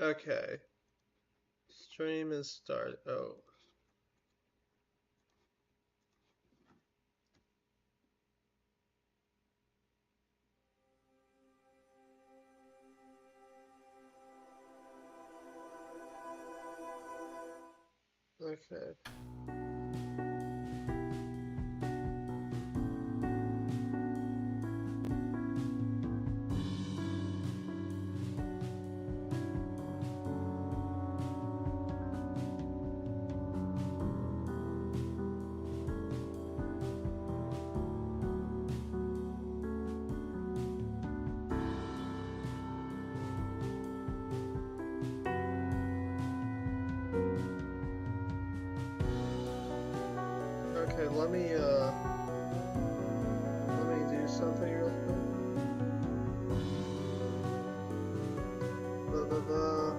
Okay. Stream is started. Oh. Okay. Okay, let me do something real quick. Blah, blah, blah.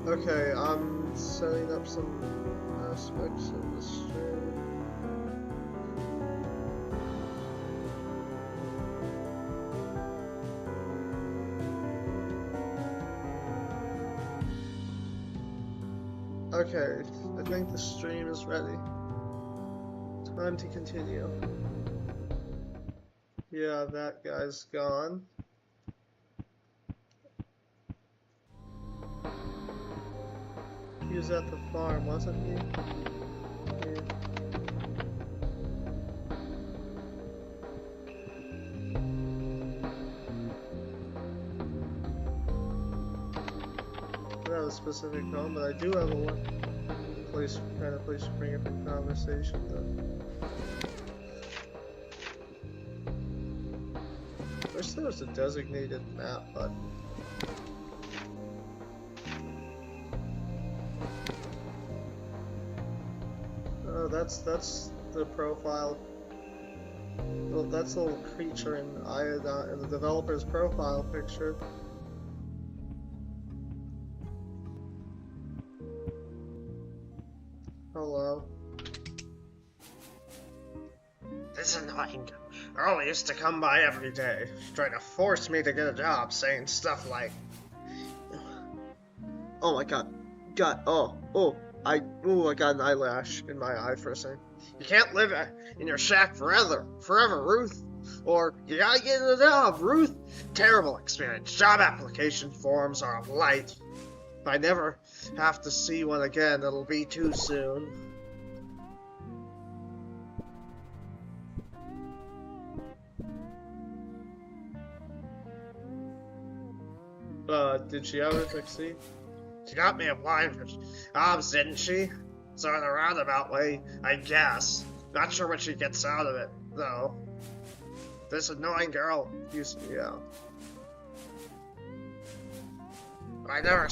Okay, I'm setting up some aspects of the stream. Okay, I think the stream is ready. Time to continue. Yeah, that guy's gone. He was at the farm, wasn't he? Yeah. I don't have a specific home, but I do have a kind of place to bring up a conversation though. I wish there was a designated map button. Oh, that's the profile. Well, that's the little creature in Iodine, in the developer's profile picture. Hello. This annoying girl used to come by every day, trying to force me to get a job, saying stuff like, "Oh my god, I got an eyelash in my eye for a second. You can't live in your shack forever, Ruth. Or, you gotta get a job, Ruth. Terrible experience. Job application forms are a light. If I never have to see one again, it'll be too soon." Did she ever succeed? She got me applying for jobs, didn't she? So in a roundabout way, I guess. Not sure what she gets out of it, though. This annoying girl used to, yeah. I never...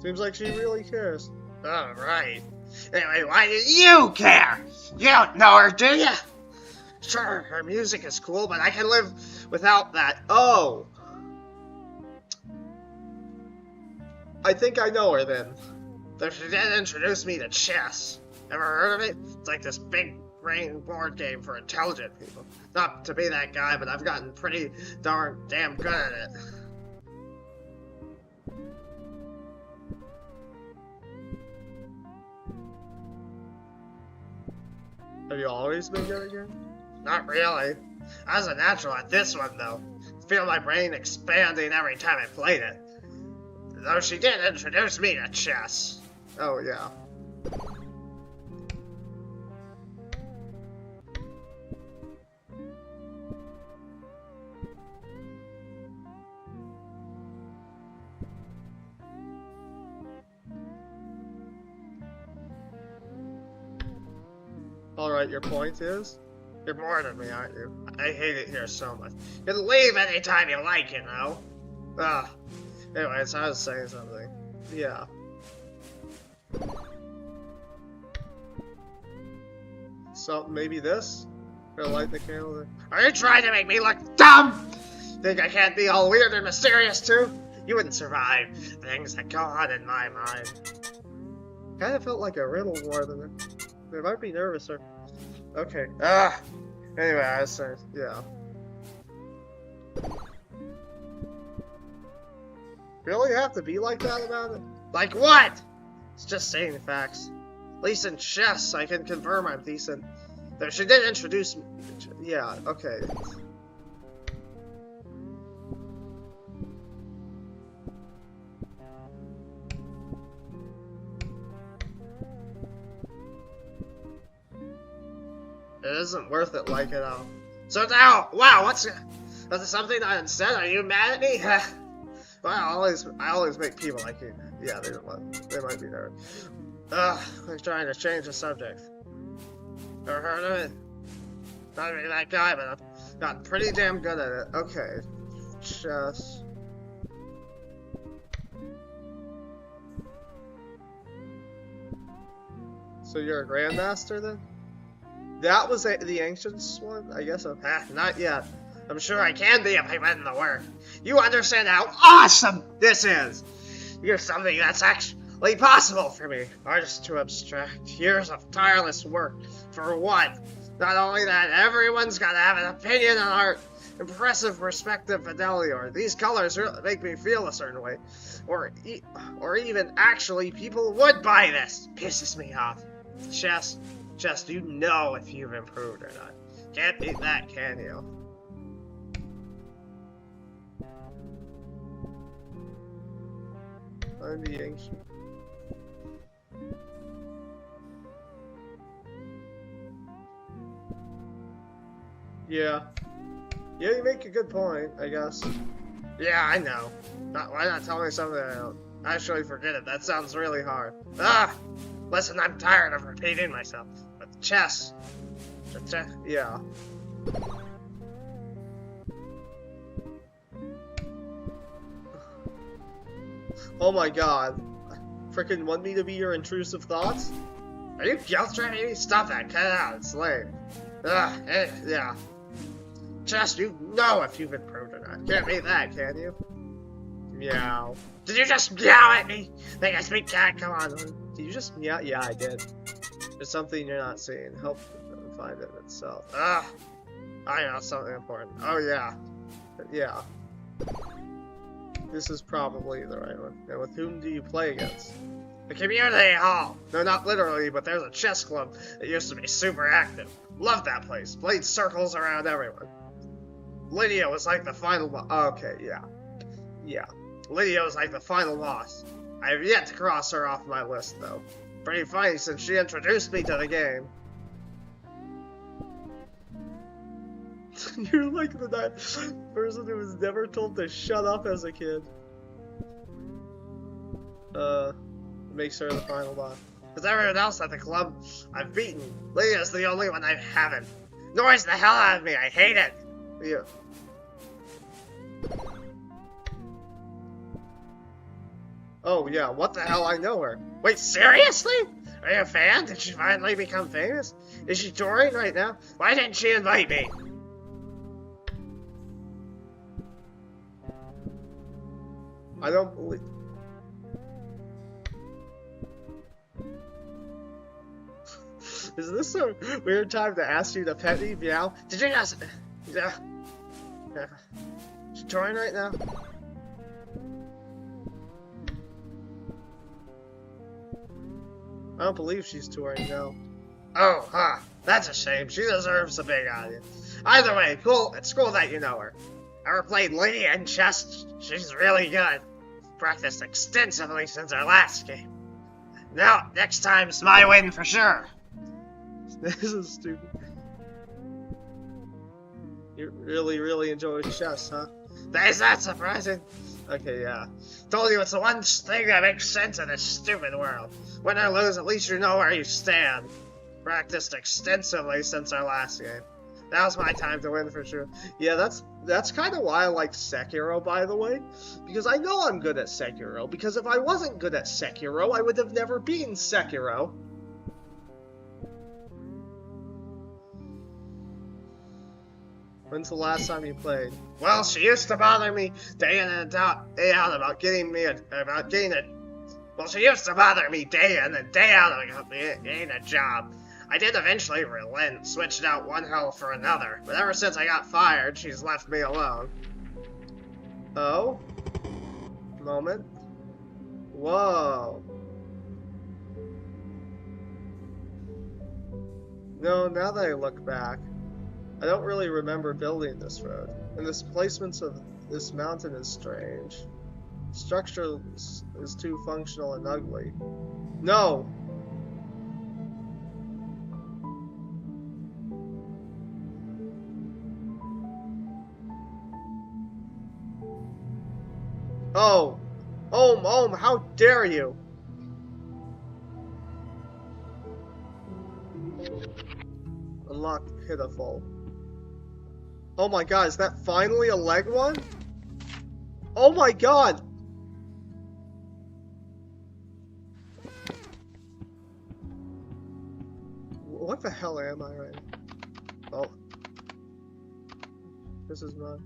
Seems like she really cares. Oh, right. Anyway, why do you care? You don't know her, do you? Sure, her music is cool, but I can live without that. Oh. I think I know her then. She did introduce me to chess. Ever heard of it? It's like this big brain board game for intelligent people. Not to be that guy, but I've gotten pretty damn good at it. Have you always been good at games? Not really. I was a natural at this one, though. I feel my brain expanding every time I played it. Though she did introduce me to chess. Oh, yeah. Alright, your point is? You're bored of me, aren't you? I hate it here so much. You can leave anytime you like, you know? Anyways, I was saying something. Yeah. So, maybe this? Or light the candle there. Are you trying to make me look dumb? Think I can't be all weird and mysterious too? You wouldn't survive things that go on in my mind. Kind of felt like a riddle more than a... I might be nervous or... Okay. Anyway, I was saying, yeah. Really have to be like that about it? Like what? It's just saying facts. At least in chess, I can confirm I'm decent. Though she did introduce me. Yeah, okay. It isn't worth it like it all. So now, wow, was it something I said? Are you mad at me? Well, I always make people like you. Yeah, they might be nervous. I'm trying to change the subject. Ever heard of it? Not really that guy, but I've gotten pretty damn good at it. Okay. Chess. So you're a grandmaster then? That was the Ancients one? I guess. Not yet. I'm sure I can be if I put in the work. You understand how awesome this is? You're something that's actually possible for me. Or just too abstract. Years of tireless work. For what? Not only that, everyone's gotta have an opinion on art. Impressive perspective fidelity, or these colors really make me feel a certain way. Or even actually people would buy this. Pisses me off. Chess, you know if you've improved or not. Can't beat that, can you? I'm the ancient. Yeah. Yeah, you make a good point, I guess. Yeah, I know. Why not tell me something I don't actually forget it? That sounds really hard. Listen, I'm tired of repeating myself. But chess. Yeah. Oh my god. Frickin' want me to be your intrusive thoughts? Are you guilt tripping me? Stop that, cut it out, it's lame. Yeah. Chess, you know if you've improved or not. Can't beat that, can you? Meow. Did you just meow at me? Think I speak cat? Come on. Did you just meow? Yeah, I did. There's something you're not seeing. Help find it itself. I know something important. Oh yeah. Yeah. This is probably the right one. And with whom do you play against? The community hall! No, not literally, but there's a chess club that used to be super active. Loved that place. Played circles around everyone. Lydia was like the final boss. Okay, yeah. Yeah. Lydia was like the final boss. I have yet to cross her off my list, though. Pretty funny since she introduced me to the game. You're like the person who was never told to shut up as a kid. Makes her the final boss. Because everyone else at the club I've beaten. Lydia's the only one I haven't. Noise the hell out of me, I hate it! Yeah. Oh yeah, what the hell, I know her. Wait, seriously? Are you a fan? Did she finally become famous? Is she touring right now? Why didn't she invite me? I don't believe... Is this a weird time to ask you to pet me, meow? Did you just... Yeah. She's touring right now? I don't believe she's touring now. Oh, huh. That's a shame. She deserves a big audience. Either way, cool. It's cool that you know her. Ever played Lydia in chess? She's really good. Practiced extensively since our last game. Now, next time's my win for sure. This is stupid. You really enjoy chess, huh? Is that surprising? Okay, yeah. Told you it's the one thing that makes sense in this stupid world. Win or lose, at least you know where you stand. Practiced extensively since our last game. Now's my time to win for sure. Yeah, that's kind of why I like Sekiro, by the way. Because I know I'm good at Sekiro. Because if I wasn't good at Sekiro, I would have never beaten Sekiro. When's the last time you played? Well, she used to bother me day in and day out about getting it. Well, she used to bother me day in and day out about getting a job. I did eventually relent, switched out one hell for another, but ever since I got fired, she's left me alone. Oh? Moment. Whoa. No, now that I look back, I don't really remember building this road, and the placements of this mountain is strange. Structure is too functional and ugly. No! Oh! How dare you! Unlocked pitiful. Oh my god, is that finally a leg one? Oh my god! What the hell am I right now? Oh. This is not...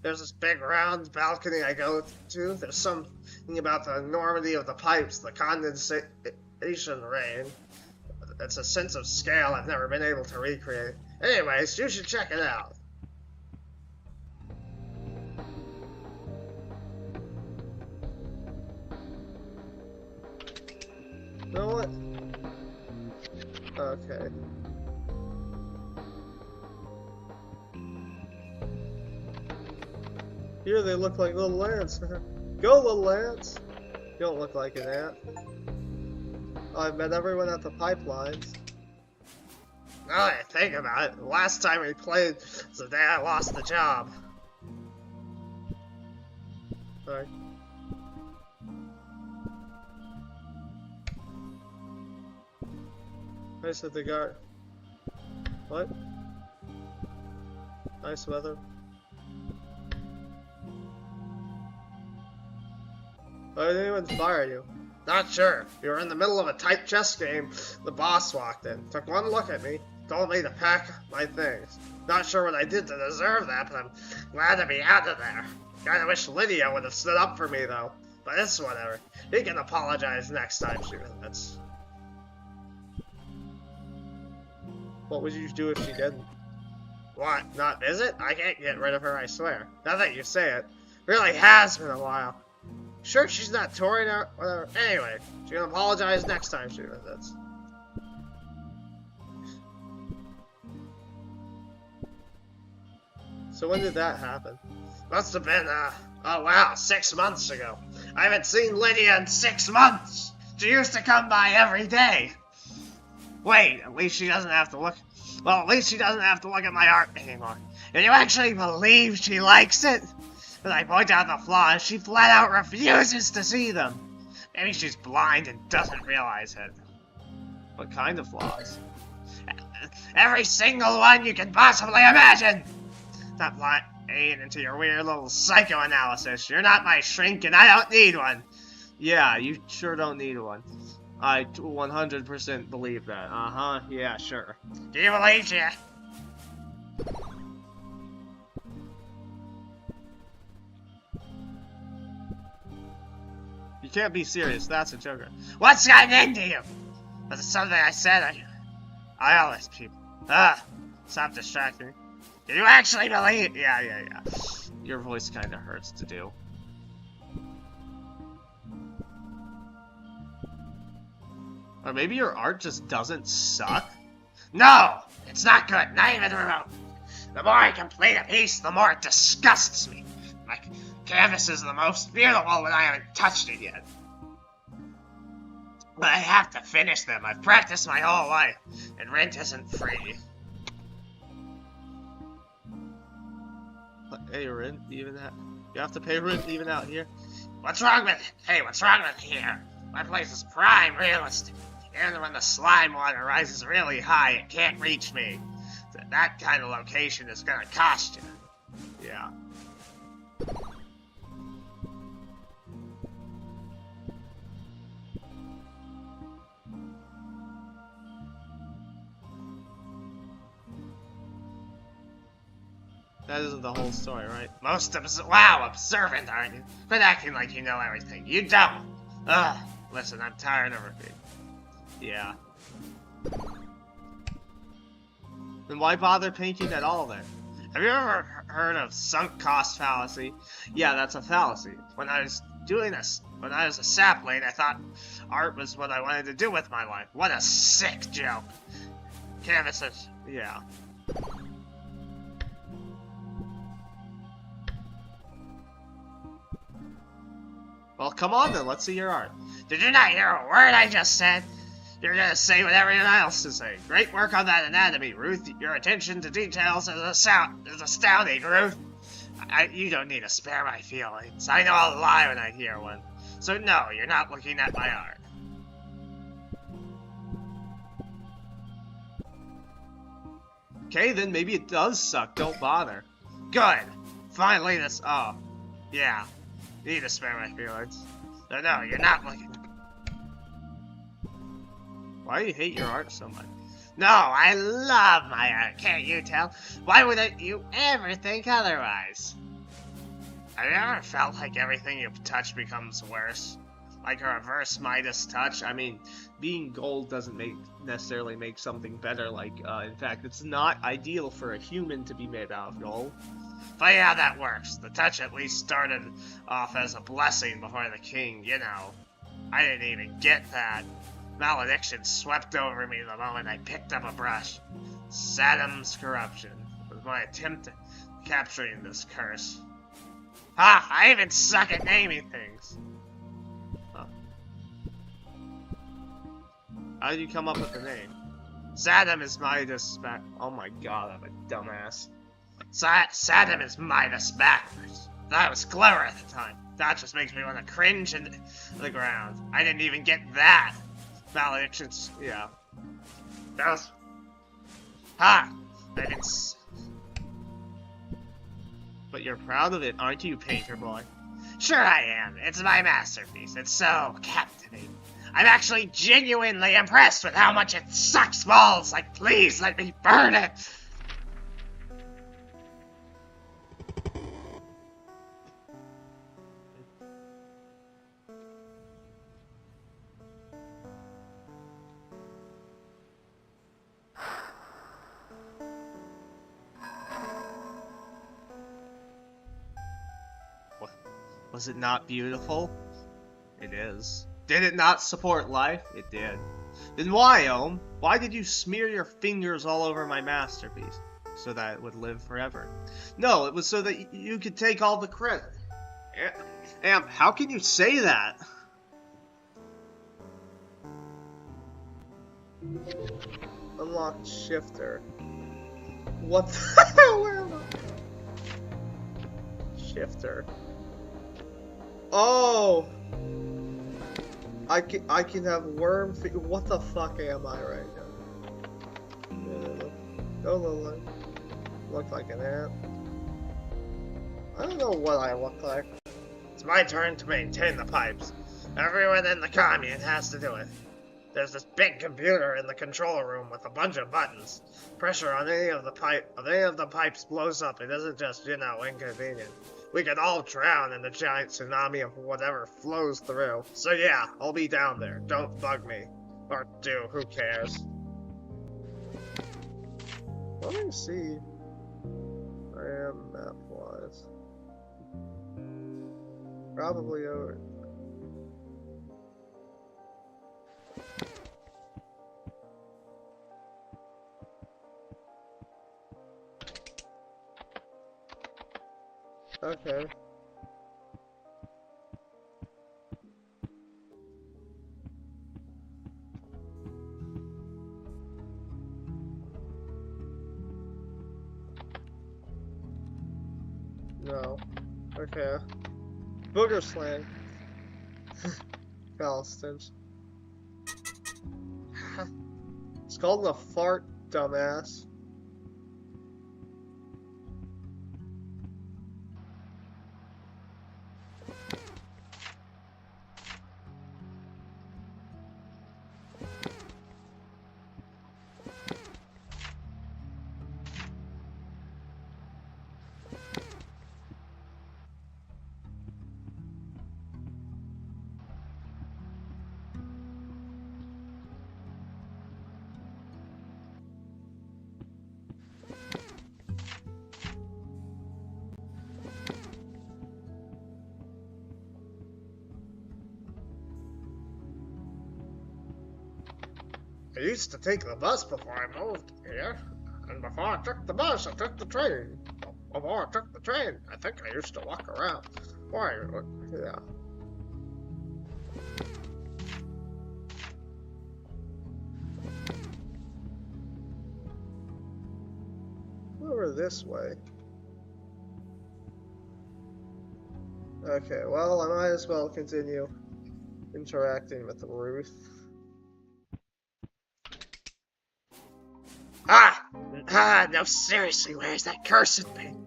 There's this big round balcony I go to. There's something about the enormity of the pipes, the condensation rain. It's a sense of scale I've never been able to recreate. Anyways, you should check it out. You know what? Okay. Here they look like little ants. Go, little ants! You don't look like an ant. I've met everyone at the pipelines. Now that I think about it, the last time we played was the day I lost the job. Sorry. Nice at the guard. What? Nice weather. Why did anyone fire you? Not sure. You were in the middle of a tight chess game. The boss walked in, took one look at me, told me to pack my things. Not sure what I did to deserve that, but I'm glad to be out of there. Kinda wish Lydia would have stood up for me, though. But it's whatever. He can apologize next time she visits. What would you do if she didn't? What, not visit? I can't get rid of her, I swear. Now that you say it. Really has been a while. Sure, she's not touring or whatever. Anyway, she can apologize next time she visits. So when did that happen? Must have been, oh wow, 6 months ago. I haven't seen Lydia in 6 months! She used to come by every day! Wait, at least she doesn't have to look... Well, at least she doesn't have to look at my art anymore. Can you actually believe she likes it? When I point out the flaws, she flat out refuses to see them. Maybe she's blind and doesn't realize it. What kind of flaws? Every single one you can possibly imagine! Stop lying into your weird little psychoanalysis. You're not my shrink and I don't need one. Yeah, you sure don't need one. I 100% believe that. Uh-huh, yeah, sure. Do you believe you? You can't be serious, that's a joker. What's gotten into you? Was it something I said? I always people. Stop distracting me. Do you actually believe? Yeah. Your voice kinda hurts to do. Or maybe your art just doesn't suck? No! It's not good, not even remote. The more I complete a piece, the more it disgusts me. My canvas is the most beautiful, but I haven't touched it yet. But I have to finish them. I've practiced my whole life, and rent isn't free. Hey, rent even that? You have to pay rent even out here? What's wrong with it? Hey, what's wrong with here? My place is prime real estate. And when the slime water rises really high, it can't reach me. So that kind of location is gonna cost you. Yeah. That isn't the whole story, right? Wow, observant, aren't you? Quit acting like you know everything. You don't! Ugh, listen, I'm tired of repeating. Yeah. Then why bother painting at all then? Have you ever heard of sunk cost fallacy? Yeah, that's a fallacy. When I was a sapling, I thought art was what I wanted to do with my life. What a sick joke. Canvases, yeah. Well, come on then, let's see your art. Did you not hear a word I just said? You're gonna say what everyone else is saying. Great work on that anatomy, Ruth. Your attention to details is astounding, Ruth. You don't need to spare my feelings. I know I'll lie when I hear one. So no, you're not looking at my art. Okay, then maybe it does suck. Don't bother. Good. Finally this... Oh. Yeah. You need to spare my feelings. So no, you're not looking... Why do you hate your art so much? No, I love my art, can't you tell? Why wouldn't you ever think otherwise? Have you ever felt like everything you touch becomes worse? Like a reverse Midas touch? I mean, being gold doesn't necessarily make something better. Like, in fact, it's not ideal for a human to be made out of gold. But yeah, that works. The touch at least started off as a blessing before the king, you know. I didn't even get that. Malediction swept over me the moment I picked up a brush. Saddam's corruption was my attempt at capturing this curse. Ah, I even suck at naming things. Huh. How did you come up with the name? Saddam is Midas back. Oh my god, I'm a dumbass. Saddam is Midas backwards. That was clever at the time. That just makes me want to cringe into the ground. I didn't even get that. Maledictions, yeah. That was... Ha! I didn't... But you're proud of it, aren't you, painter boy? Sure I am. It's my masterpiece. It's so captivating. I'm actually genuinely impressed with how much it sucks balls. Like, please let me burn it. Was it not beautiful? It is. Did it not support life? It did. Then why, Ohm? Why did you smear your fingers all over my masterpiece? So that it would live forever. No, it was so that you could take all the credit. Amp, how can you say that? Unlock shifter. What the hell? Where am I? Shifter. Oh! I can have worm figure. What the fuck am I right now? Don't look like an ant. I don't know what I look like. It's my turn to maintain the pipes. Everyone in the commune has to do it. There's this big computer in the control room with a bunch of buttons. Pressure on any of the pipes blows up. It isn't just, you know, inconvenient. We could all drown in the giant tsunami of whatever flows through. So yeah, I'll be down there. Don't bug me. Or do, who cares? Let me see. I am map-wise. Probably over. Okay. No. Okay. Booger slang. Palestins. It's called a fart, dumbass. I used to take the bus before I moved here. And before I took the bus, I took the train. Before I took the train, I think I used to walk around. Why? Yeah. Over this way. Okay, well, I might as well continue interacting with Ruth. No, seriously, where's that cursed thing?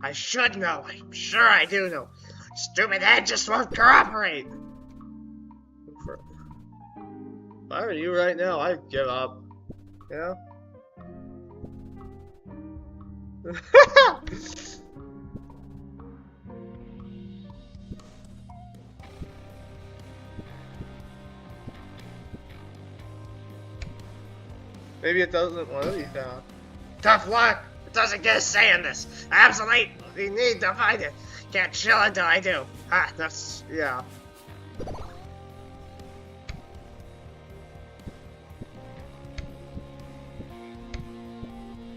I should know. I'm sure I do know. Stupid head just won't cooperate. If I were you right now, I'd give up. You know? Maybe it doesn't want to be found. Tough luck! It doesn't get a say in this. I absolutely need to find it. Can't chill until I do. That's... yeah.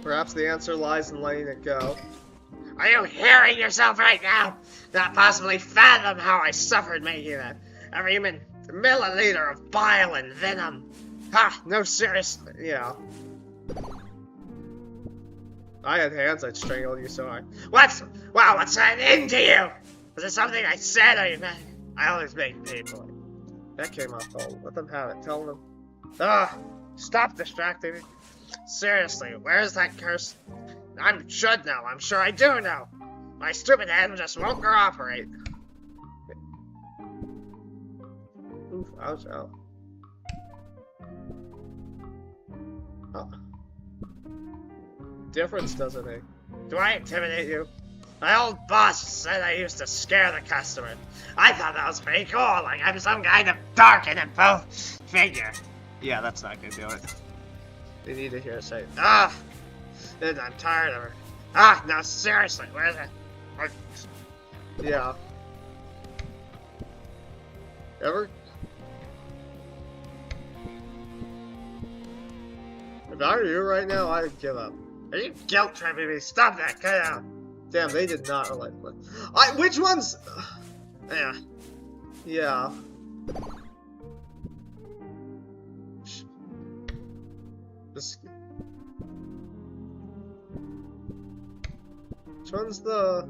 Perhaps the answer lies in letting it go. Are you hearing yourself right now? Not possibly fathom how I suffered making that. Every human milliliter of bile and venom. No, seriously, yeah. I had hands, I'd strangle you so hard. What? Wow, what's that into you? Was it something I said or you meant? I always make people. That came off cold. Let them have it. Tell them. Stop distracting me. Seriously, where's that curse? I should know. I'm sure I do know. My stupid head just won't cooperate. Oof, ouch, ouch. Oh. Difference, doesn't it? Do I intimidate you? My old boss said I used to scare the customer. I thought that was pretty cool, like I'm some kind of dark and imposing figure. Yeah, that's not gonna do it. They need to hear it say, I'm tired of her. No, seriously, where's it? Yeah. Ever? If I were you right now, I'd give up. Are you guilt tripping me? Stop that, get out. Damn, they did not relate. Which ones? Yeah. Yeah. This. Which one's the?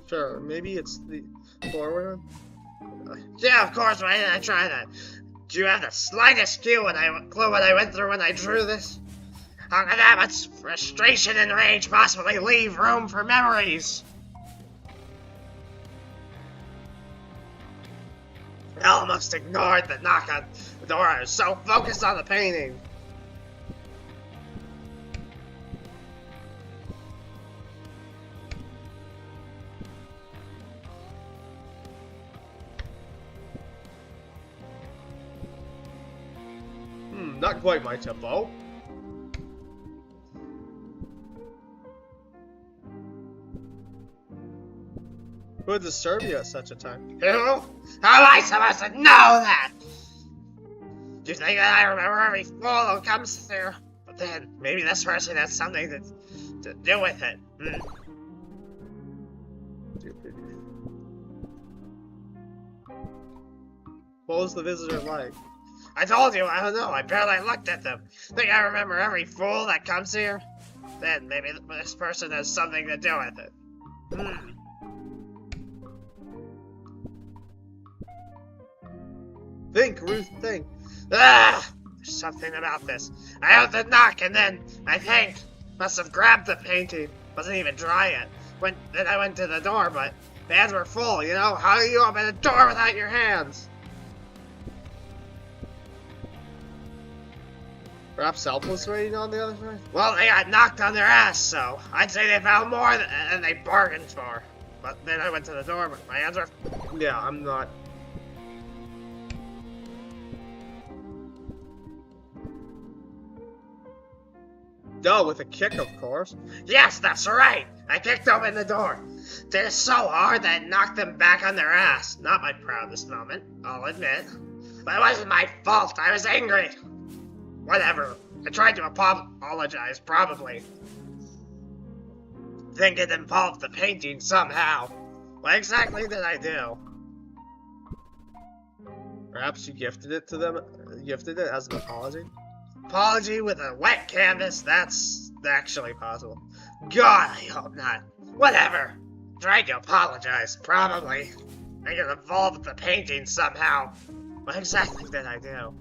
Sure, maybe it's the forward one? Yeah, of course, why didn't I try that? Do you have the slightest clue what I went through when I drew this? How could that much frustration and rage possibly leave room for memories? I almost ignored the knock on the door. I was so focused on the painting. Not quite my tempo. Who would disturb you at such a time? Who? How am I supposed to know that? Do you think that I remember every fool who comes through? But then, maybe this person has something to do with it. What was the visitor like? I told you, I don't know, I barely looked at them. Think I remember every fool that comes here? Then maybe this person has something to do with it. Think, Ruth, think. There's something about this. I heard the knock and then, I think, must have grabbed the painting. Wasn't even dry yet. Then I went to the door, but the hands were full, you know? How do you open a door without your hands? Perhaps helpless waiting on the other side? Well, they got knocked on their ass, so I'd say they found more than they bargained for. But then I went to the door, but my hands were... Yeah, I'm not... No, with a kick, of course. Yes, that's right. I kicked open the door. Did it so hard that it knocked them back on their ass. Not my proudest moment, I'll admit. But it wasn't my fault. I was angry. Whatever. I tried to apologize, probably. Think it involved the painting somehow. What exactly did I do? Perhaps you gifted it to them? Gifted it as an apology? Apology with a wet canvas? That's actually possible. God, I hope not. Whatever. Tried to apologize, probably. I got involved with the painting somehow. What exactly did I do?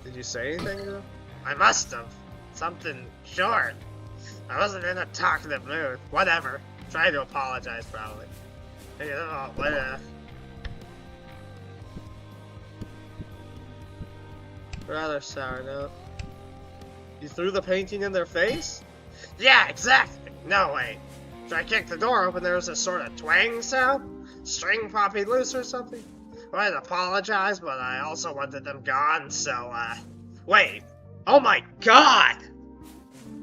Did you say anything to them? I must have. Something short. I wasn't in a talkative mood. Whatever. Tried to apologize, probably. Rather sour note. You threw the painting in their face? Yeah, exactly. No way. So I kicked the door open, there was a sort of twang sound? String popping loose or something? Well, I'd apologize, but I also wanted them gone, so, wait. Oh my god!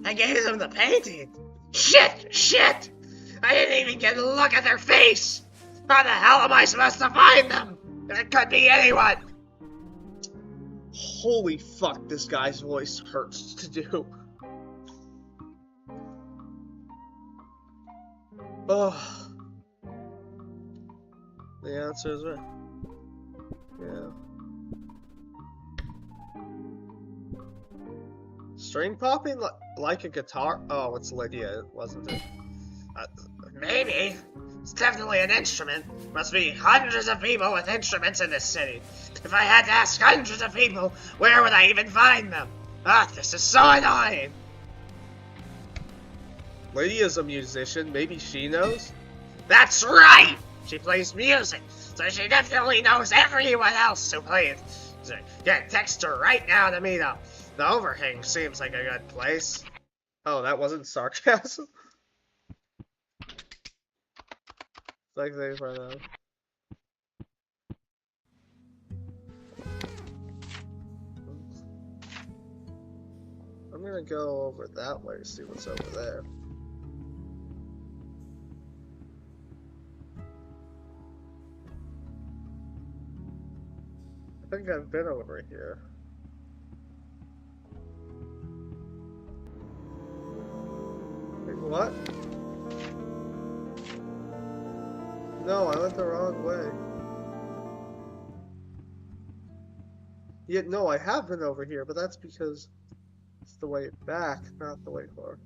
I gave them the painting! Shit! I didn't even get a look at their face! How the hell am I supposed to find them? It could be anyone! Holy fuck, this guy's voice hurts to do. Oh. The answer is right. Yeah. String popping like a guitar? Oh, it's Lydia, wasn't it? Maybe. It's definitely an instrument. Must be hundreds of people with instruments in this city. If I had to ask hundreds of people, where would I even find them? This is so annoying. Lydia's a musician. Maybe she knows? That's right! She plays music, so she definitely knows everyone else who plays. So, yeah, text her right now to meet up. The overhang seems like a good place. Oh, that wasn't sarcasm? Like they run out. I'm gonna go over that way to see what's over there. I think I've been over here. Wait, what? No, I went the wrong way. Yeah, no, I have been over here, but that's because it's the way back, not the way forward.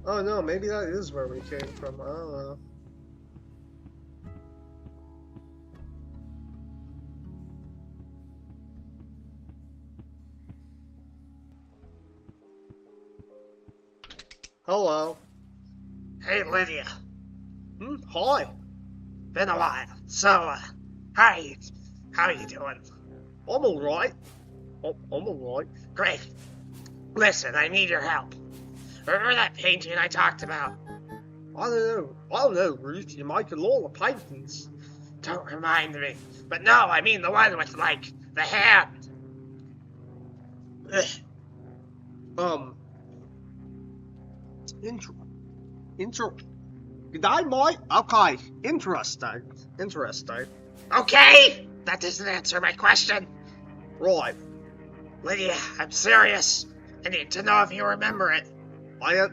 Oh no, maybe that is where we came from. I don't know. Hello. Hey, Lydia. Hi. Been a while. So, how are you doing? I'm alright. I'm alright. Great. Listen, I need your help. Remember that painting I talked about? I don't know, Ruth. You make a lot of paintings. Don't remind me. But no, I mean the one with, like, the hand. Good day, mate. Okay, interesting. Okay! That doesn't answer my question. Right. Lydia, I'm serious. I need to know if you remember it. I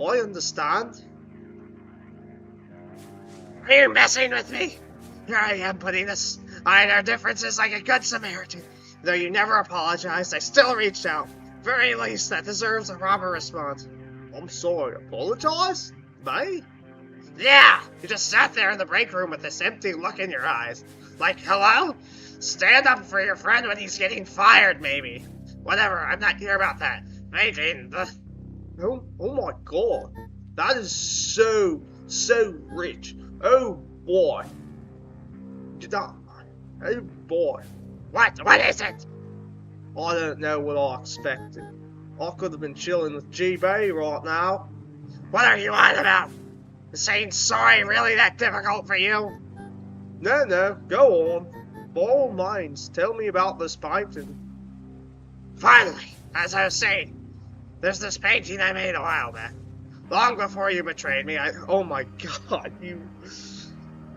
understand. Are you messing with me? Here I am putting this on our differences like a good Samaritan. Though you never apologized, I still reached out. Very least, that deserves a proper response. I'm sorry, apologize? Me? Yeah, you just sat there in the break room with this empty look in your eyes. Like, hello? Stand up for your friend when he's getting fired, maybe. Whatever, I'm not here about that. painting. Oh my god. That is so rich. Oh boy. Did that... Oh boy. What is it? I don't know what I expected. I could have been chilling with GB right now. What are you on about? Is saying sorry really that difficult for you? No, go on. By all means, tell me about this painting. Finally, as I was saying, there's this painting I made a while back. Long before you betrayed me, Oh my god, you...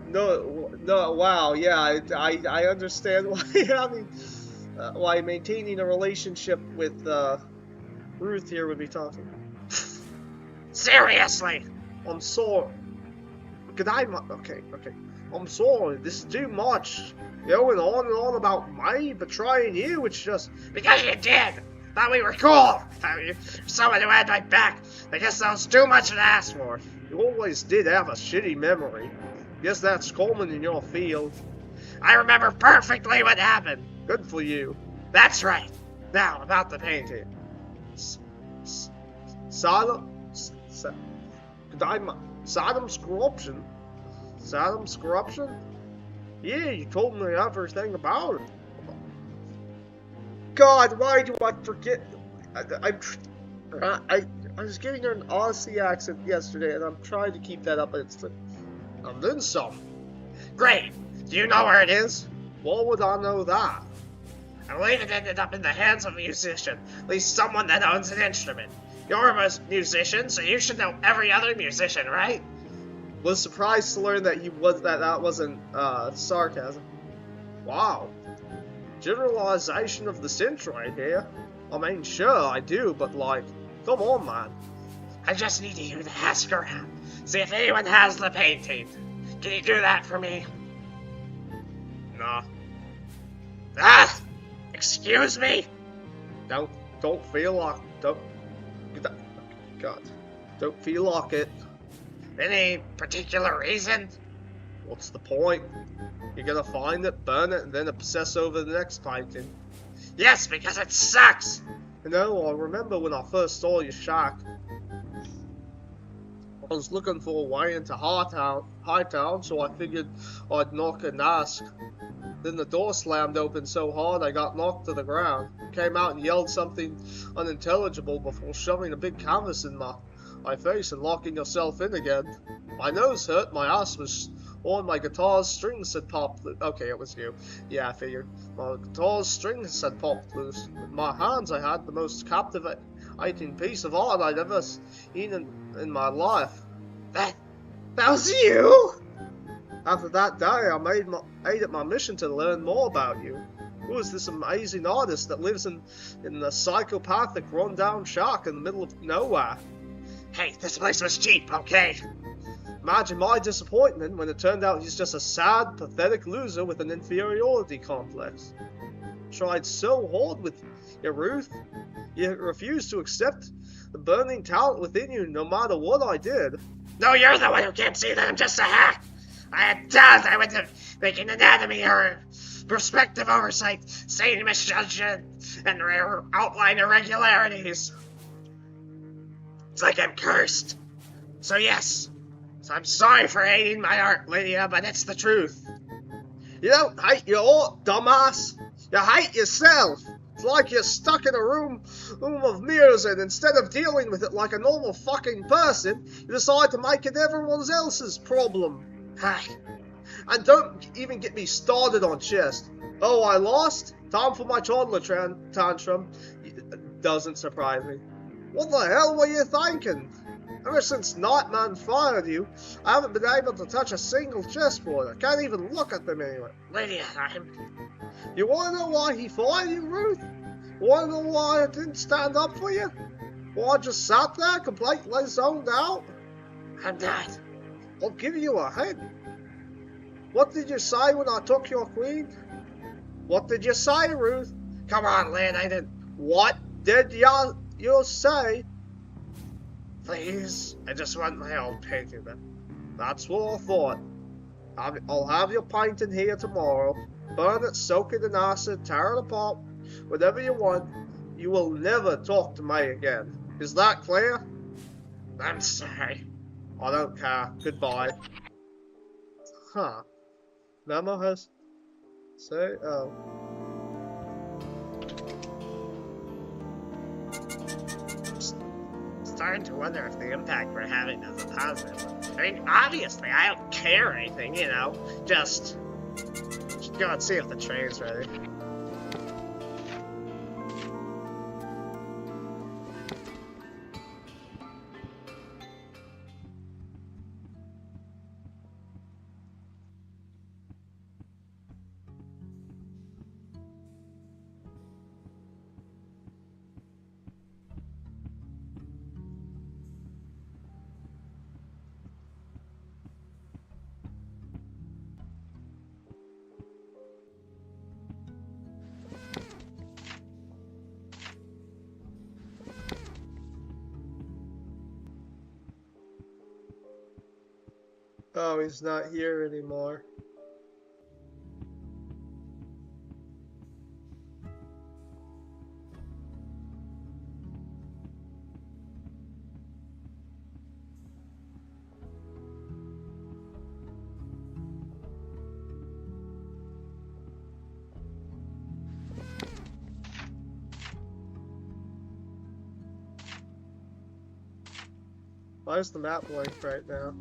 No, wow, yeah, I understand why you're having... why maintaining a relationship with, Ruth here would be talking. Seriously! I'm sorry. Okay. I'm sorry, this is too much. Going on and on about me betraying you, it's just... Because you did! Thought we were cool! Thought you were someone who had my back. I guess that was too much to ask for. You always did have a shitty memory. Guess that's common in your field. I remember perfectly what happened. Good for you. That's right. Now, about the painting. Saddam's corruption? Saddam's corruption? Yeah, you told me everything about it. God, why do I forget? I was giving her an Aussie accent yesterday, and I'm trying to keep that up, but I'm doing some. Great. Do you know where it is? Why would I know that? I believe it ended up in the hands of a musician, at least someone that owns an instrument. You're a musician, so you should know every other musician, right? Was surprised to learn that that wasn't sarcasm. Wow. Generalization of the century here. I mean, sure, I do, but like, come on, man. I just need you to ask around, see if anyone has the painting. Can you do that for me? Nah. Ah! Excuse me? Don't feel like, God, don't feel like it. Any particular reason? What's the point? You're gonna find it, burn it, and then obsess over the next painting. Yes, because it sucks! You know, I remember when I first saw your shack. I was looking for a way into Hightown, so I figured I'd knock and ask. Then the door slammed open so hard I got knocked to the ground. Came out and yelled something unintelligible before shoving a big canvas in my face and locking yourself in again. My nose hurt, my ass was on, my guitar's strings had popped loose. Okay, it was you. Yeah, I figured. My guitar's strings had popped loose. With my hands, I had the most captivating piece of art I'd ever seen in my life. That was you? After that day, I made it my mission to learn more about you. Who is this amazing artist that lives in the psychopathic run-down shack in the middle of nowhere? Hey, this place was cheap, okay? Imagine my disappointment when it turned out he's just a sad, pathetic loser with an inferiority complex. Tried so hard with you, Ruth. You refused to accept the burning talent within you no matter what I did. No, you're the one who can't see that I'm just a hack. I had doubts I went to make an anatomy or perspective oversight, sane misjudgment, and outline irregularities. It's like I'm cursed. So yes, I'm sorry for hating my art, Lydia, but it's the truth. You don't hate your art, dumbass. You hate yourself. It's like you're stuck in a room of mirrors, and instead of dealing with it like a normal fucking person, you decide to make it everyone else's problem. Hi. And don't even get me started on chest. Oh, I lost? Time for my toddler tantrum. Doesn't surprise me. What the hell were you thinking? Ever since Nightman fired you, I haven't been able to touch a single chessboard. I can't even look at them anyway. Lydia, You wanna know why he fired you, Ruth? Wanna know why I didn't stand up for you? Why I just sat there completely zoned out? I'm not. I'll give you a hint. What did you say when I took your queen? What did you say, Ruth? Come on, Lynn, I didn't. What did you say? Please, I just want my old painting then. That's what I thought. I'll have your painting here tomorrow. Burn it, soak it in acid, tear it apart, whatever you want. you will never talk to me again. Is that clear? I'm sorry. I don't care. Goodbye. Huh. Memo has... Say... Oh. Starting to wonder if the impact we're having is a positive. I mean, obviously, I don't care or anything, you know. Just go and see if the train's ready. Oh, he's not here anymore. Why is the map blank right now?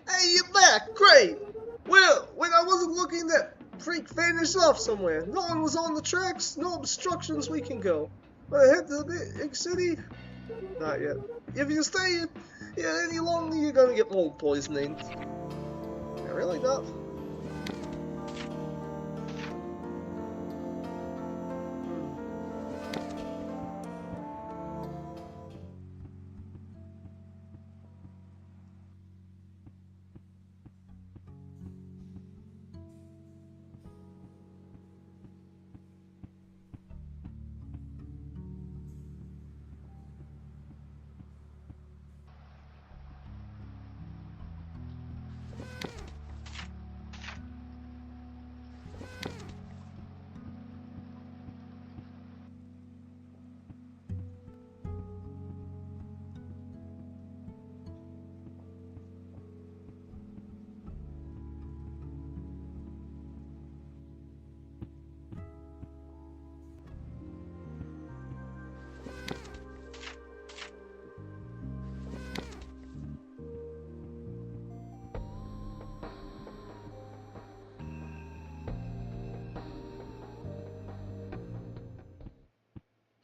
Hey, you're back! Great! Well, when I wasn't looking, that freak vanished off somewhere. No one was on the tracks, no obstructions, we can go. Wanna head to the big city? Not yet. If you stay here any longer, you're gonna get mold poisoning. Yeah, really not?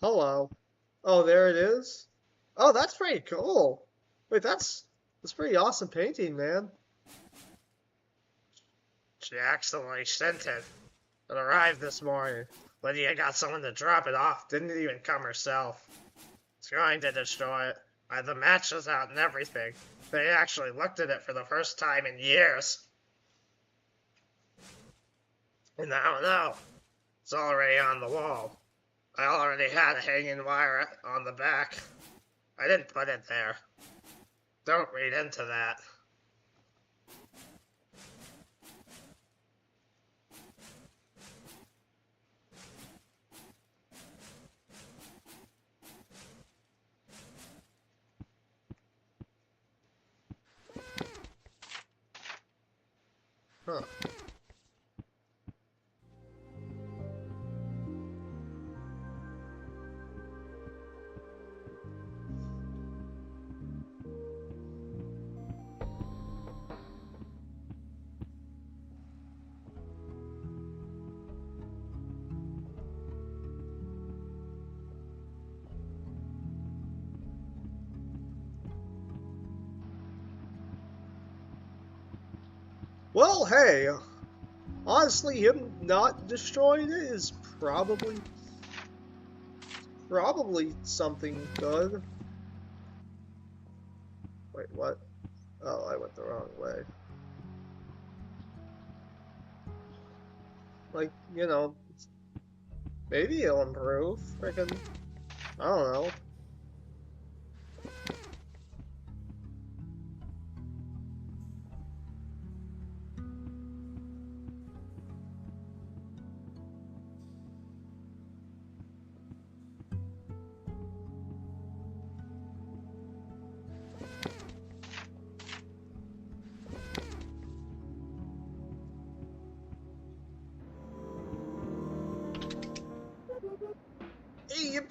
Hello. Oh, there it is? Oh, that's pretty cool. Wait, that's pretty awesome painting, man. She accidentally sent it. It arrived this morning. Lydia got someone to drop it off, didn't even come herself. It's going to destroy it. I had the matches out and everything. They actually looked at it for the first time in years. And I don't know. It's already on the wall. I already had a hanging wire on the back. I didn't put it there. Don't read into that. Huh. Well, hey, honestly, him not destroying it is probably something good. Wait, what? Oh, I went the wrong way. Like, you know, maybe he'll improve. Freaking, I don't know.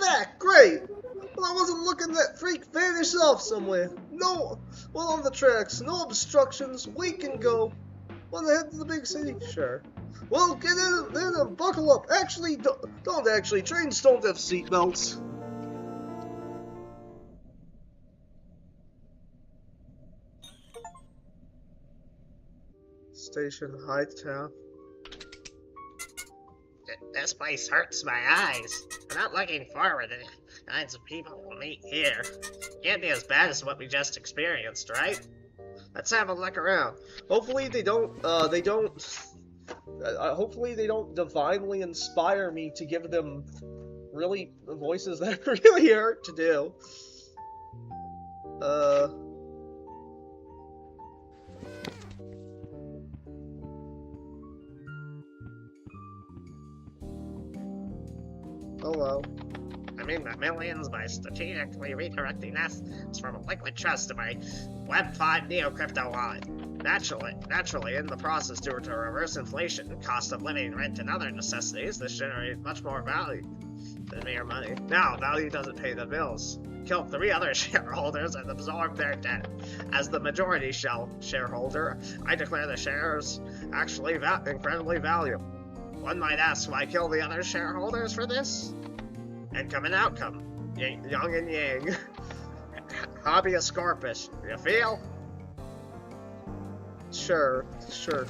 back! Great! Well, I wasn't looking, that freak vanished off somewhere. No, well, on the tracks, no obstructions, we can go. Want to head to the big city? Sure. Well, get in and buckle up. Actually, don't actually. Trains don't have seatbelts. Station Hightown. This place hurts my eyes. I'm not looking forward to the kinds of people we'll meet here. Can't be as bad as what we just experienced, right? Let's have a look around. Hopefully they don't, hopefully they don't divinely inspire me to give them really voices that really hurt to do. Hello. I mean the millions by strategically redirecting assets from a liquid trust to my Web5 Neo-Crypto wallet. Naturally, in the process, due to reverse inflation, cost of living, rent, and other necessities, this generated much more value than mere money. Now, value doesn't pay the bills. Killed 3 other shareholders and absorbed their debt. As the majority shareholder, I declare the shares actually incredibly valuable. One might ask, why kill the other shareholders for this? Income and outcome. Yang and yang. Hobby of Scorpius. You feel? Sure,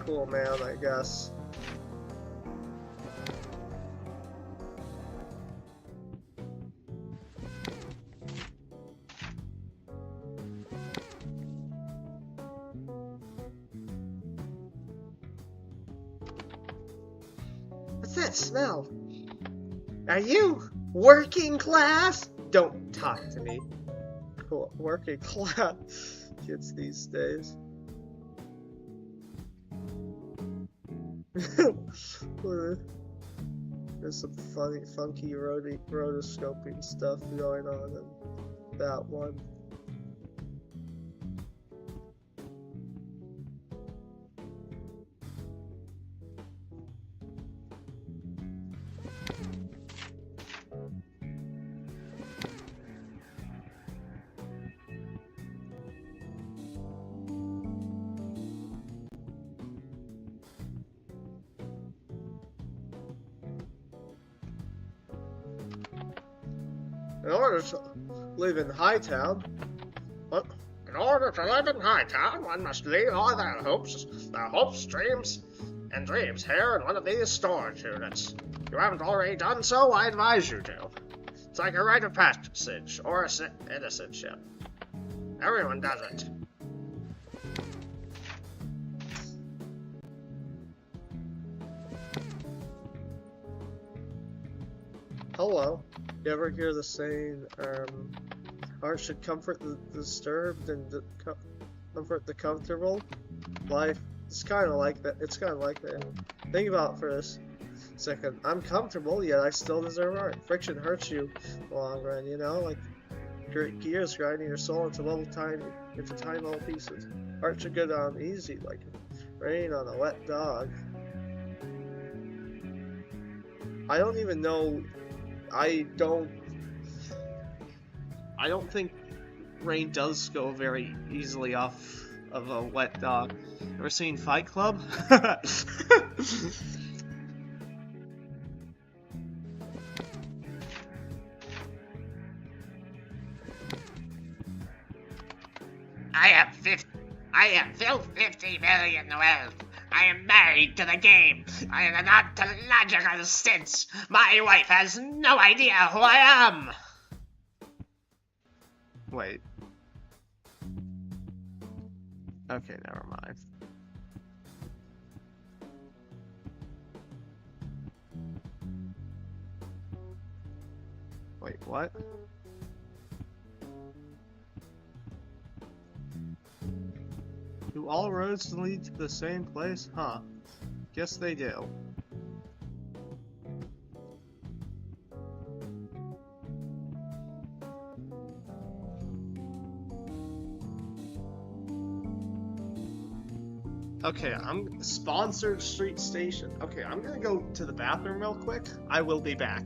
cool man, I guess. What's that smell? Are you working class? Don't talk to me. Cool, working class kids these days. There's some funky rotoscoping stuff going on in that one. In order to live in Hightown, in order to live in Hightown, one must leave all their hopes, dreams, and dreams here in one of these storage units. If you haven't already done so, I advise you to. It's like a rite of passage, or a citizenship. Everyone does it. hello. You ever hear the saying, art should comfort the disturbed and comfort the comfortable? Life, it's kind of like that. Think about it for a second. I'm comfortable, yet I still deserve art. Friction hurts you in the long run, you know? Like gears grinding your soul into tiny little pieces. Art should go down easy, like rain on a wet dog. I don't even know. I don't think rain does go very easily off of a wet dog. Ever seen Fight Club? I am filled 50 million wealth. I am married to the game. I am an ontological sense. My wife has no idea who I am. Wait. Okay, never mind. Wait, what? Do all roads lead to the same place? Huh. Guess they do. Okay, I'm sponsored street station. Okay, I'm gonna go to the bathroom real quick. I will be back.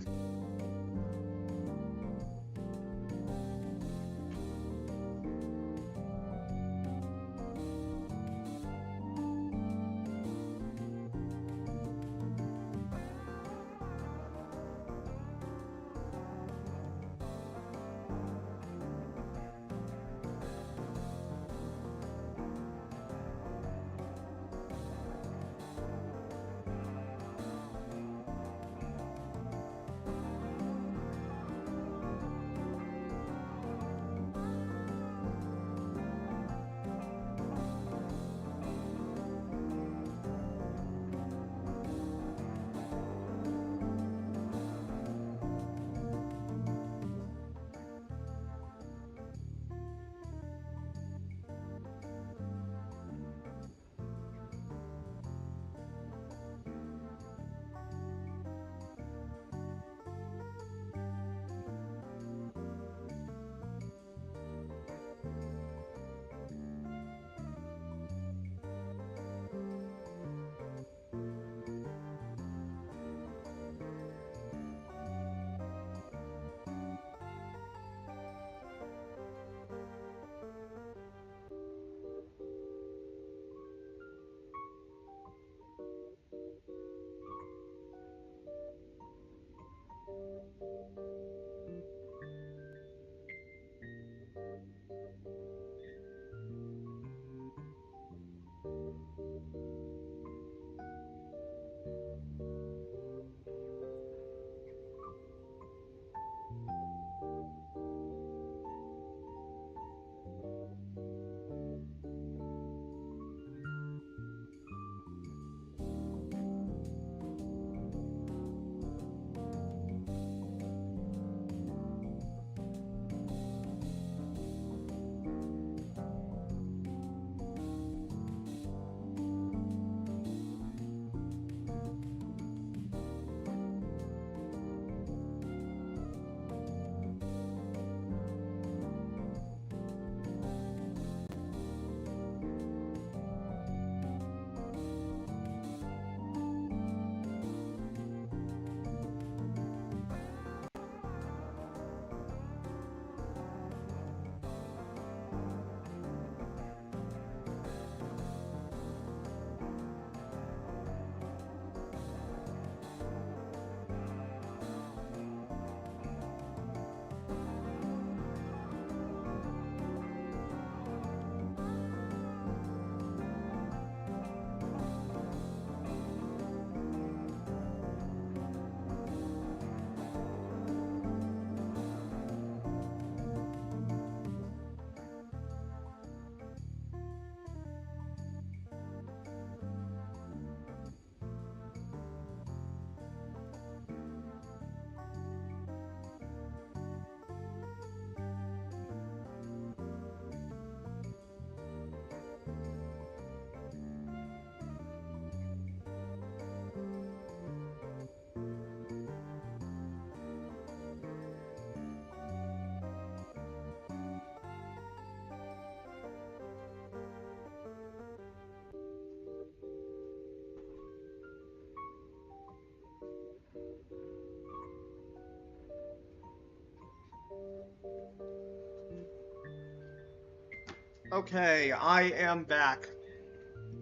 Okay, I am back.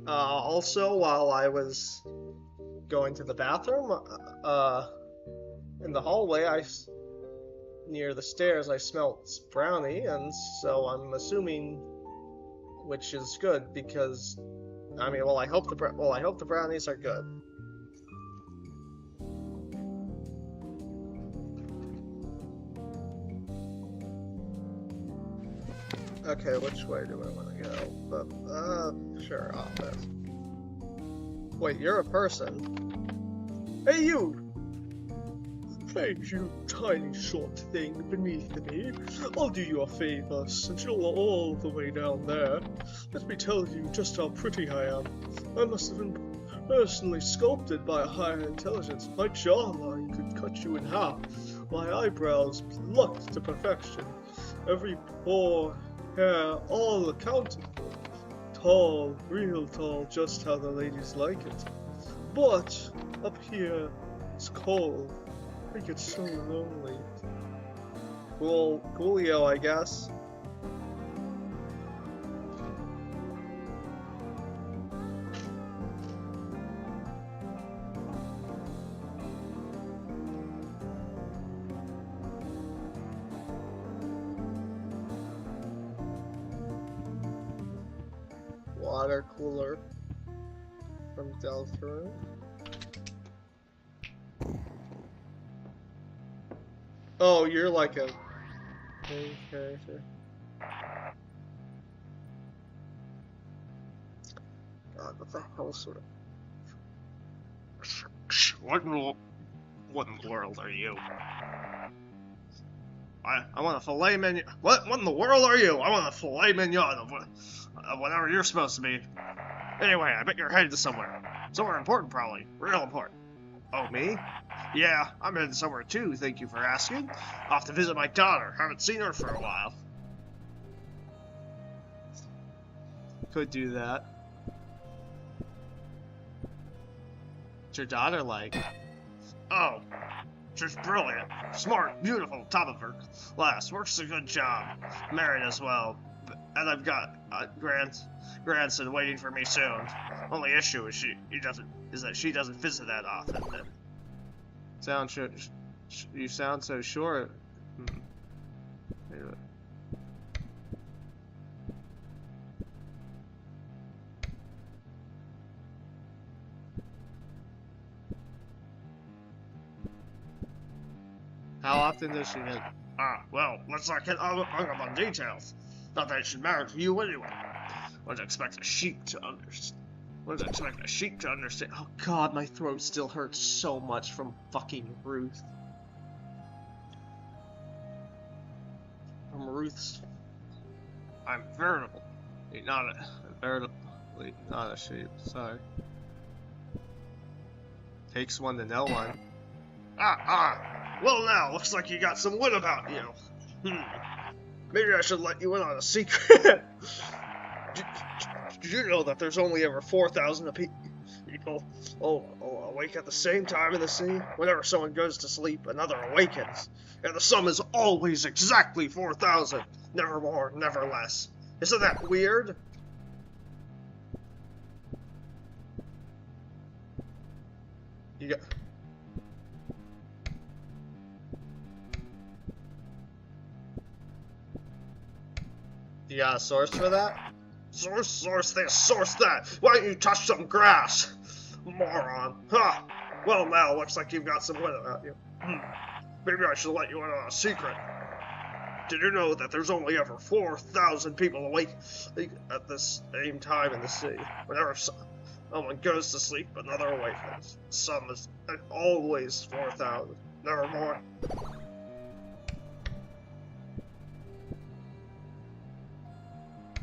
Also, while I was going to the bathroom, in the hallway, near the stairs, I smelt brownie, and so I'm assuming, which is good because, I mean, I hope the brownies are good. Okay, which way do I want to go? But, sure, office. Wait, you're a person. Hey, you! Hey, you tiny short thing beneath me. I'll do you a favor, since you're all the way down there. Let me tell you just how pretty I am. I must have been personally sculpted by a higher intelligence. My jawline could cut you in half. My eyebrows plucked to perfection. Every pore, hair, all accounted for. Tall, real tall, just how the ladies like it. But, up here, it's cold. I get so lonely. Coolio, I guess. Water cooler from Delphine. Oh, you're like a main character. God, what the hell sort of... What in the world are you? I want a filet mignon. What in the world are you? I want a filet mignon of whatever you're supposed to be. Anyway, I bet you're headed somewhere. Somewhere important, probably. Real important. Oh, me? Yeah, I'm headed somewhere too, thank you for asking. Off to visit my daughter. Haven't seen her for a while. Could do that. What's your daughter like? Oh, she's brilliant. Smart, beautiful, top of her class. Works a good job. Married as well. And I've got a grandson waiting for me soon. Only issue is that she doesn't visit that often. You sound so sure. How often does she hit? Well, let's not get hung up on details. Not that I should marry for you anyway. Wouldn't expect a sheep to understand. Oh god, my throat still hurts so much from fucking Ruth. From Ruth's... I'm veritable. Veritably not a sheep, sorry. Takes one to know one. Well now, looks like you got some wit about you. Maybe I should let you in on a secret. Did you know that there's only ever 4,000 people awake at the same time in the sea? Whenever someone goes to sleep, another awakens. And the sum is always exactly 4,000. Never more, never less. Isn't that weird? You got... You got a source for that? Source this, source that. Why don't you touch some grass? Moron. Huh. Well, now, looks like you've got some wit about you. Maybe I should let you in on a secret. Did you know that there's only ever 4,000 people awake at the same time in the sea? Whenever someone goes to sleep, another awakens. Sum is always 4,000. Never more.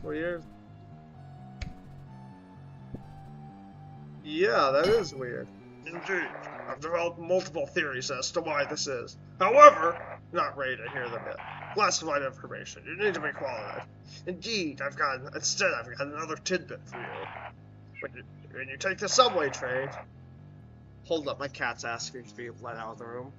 Weird. Yeah, that is weird. Indeed. I've developed multiple theories as to why this is. However, not ready to hear them yet. Classified information. You need to be qualified. Indeed, I've got another tidbit for you. When you take the subway train... Hold up, my cat's asking to be let out of the room.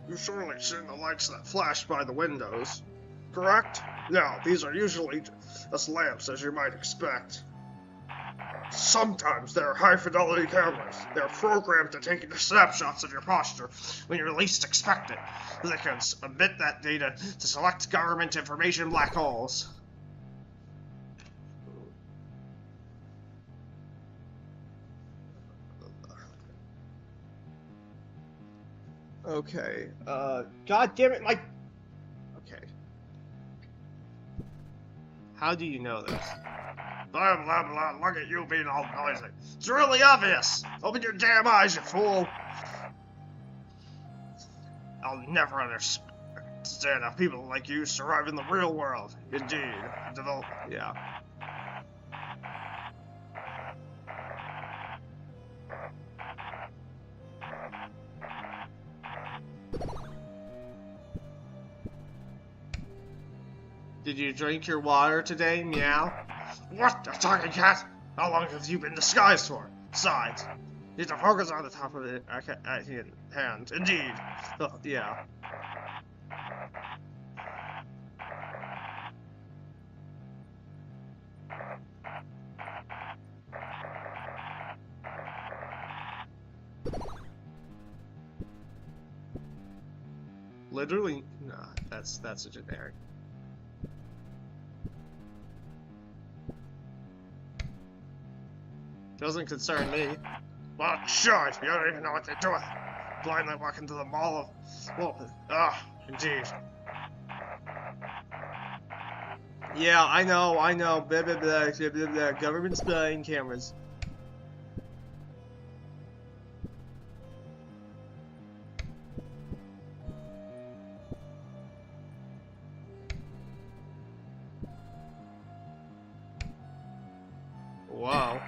You've surely seen the lights that flash by the windows, correct? Now, these are usually just lamps, as you might expect. Sometimes they're high-fidelity cameras. They're programmed to take snapshots of your posture when you least expect it. They can emit that data to select government information black holes. Okay, god damn it, my... Okay. How do you know this? Blah, blah, blah, look at you being all noisy. It's really obvious! Open your damn eyes, you fool! I'll never understand how people like you survive in the real world. Indeed. Yeah. Did you drink your water today, meow? What, a talking cat? How long have you been disguised for? Besides, you have to focus on the top of the hand. Indeed. Yeah. Literally, no, that's a generic. Doesn't concern me. Well, sure, you don't even know what they're doing. Blindly walk into the mall of... Well, indeed. Yeah, I know. Blah, blah, blah, blah, blah, blah. Government spying cameras. Wow.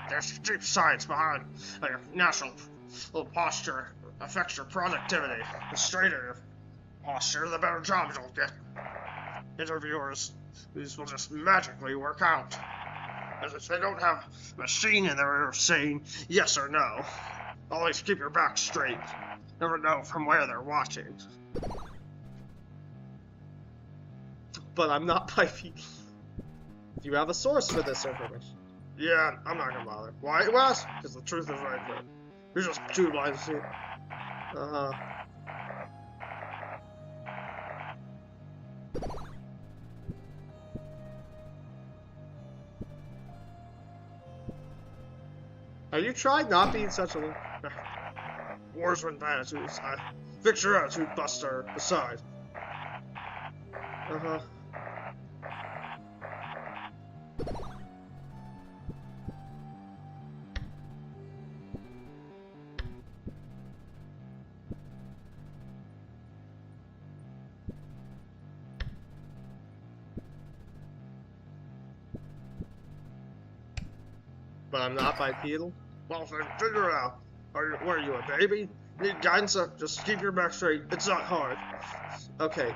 There's deep science behind your natural posture affects your productivity. The straighter your posture, the better jobs you'll get. Interviewers, these will just magically work out. As if they don't have a machine in their ear saying yes or no. Always keep your back straight. Never know from where they're watching. But I'm not by people. Do you have a source for this information? Yeah, I'm not gonna bother. Why, Wes? Because the truth is right there. You're just too blind to see it. Uh-huh. Have you tried not being such a... Wars when bad attitudes. Fix your attitude, Buster. Aside. Uh-huh. But I'm not bipedal? Well, then figure it out. What are you, a baby? Need guidance? Just keep your back straight. It's not hard. Okay,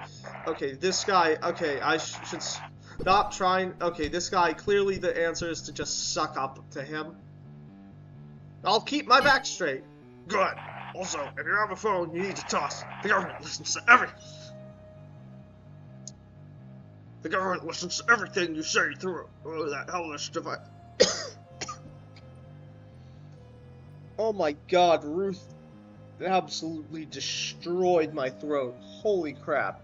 this guy, I should stop trying. Okay, this guy, clearly the answer is to just suck up to him. I'll keep my back straight. Good. Also, if you have a phone, you need to toss. The government listens to everything. The government listens to everything you say through that hellish device. Oh my god, Ruth absolutely destroyed my throat. Holy crap.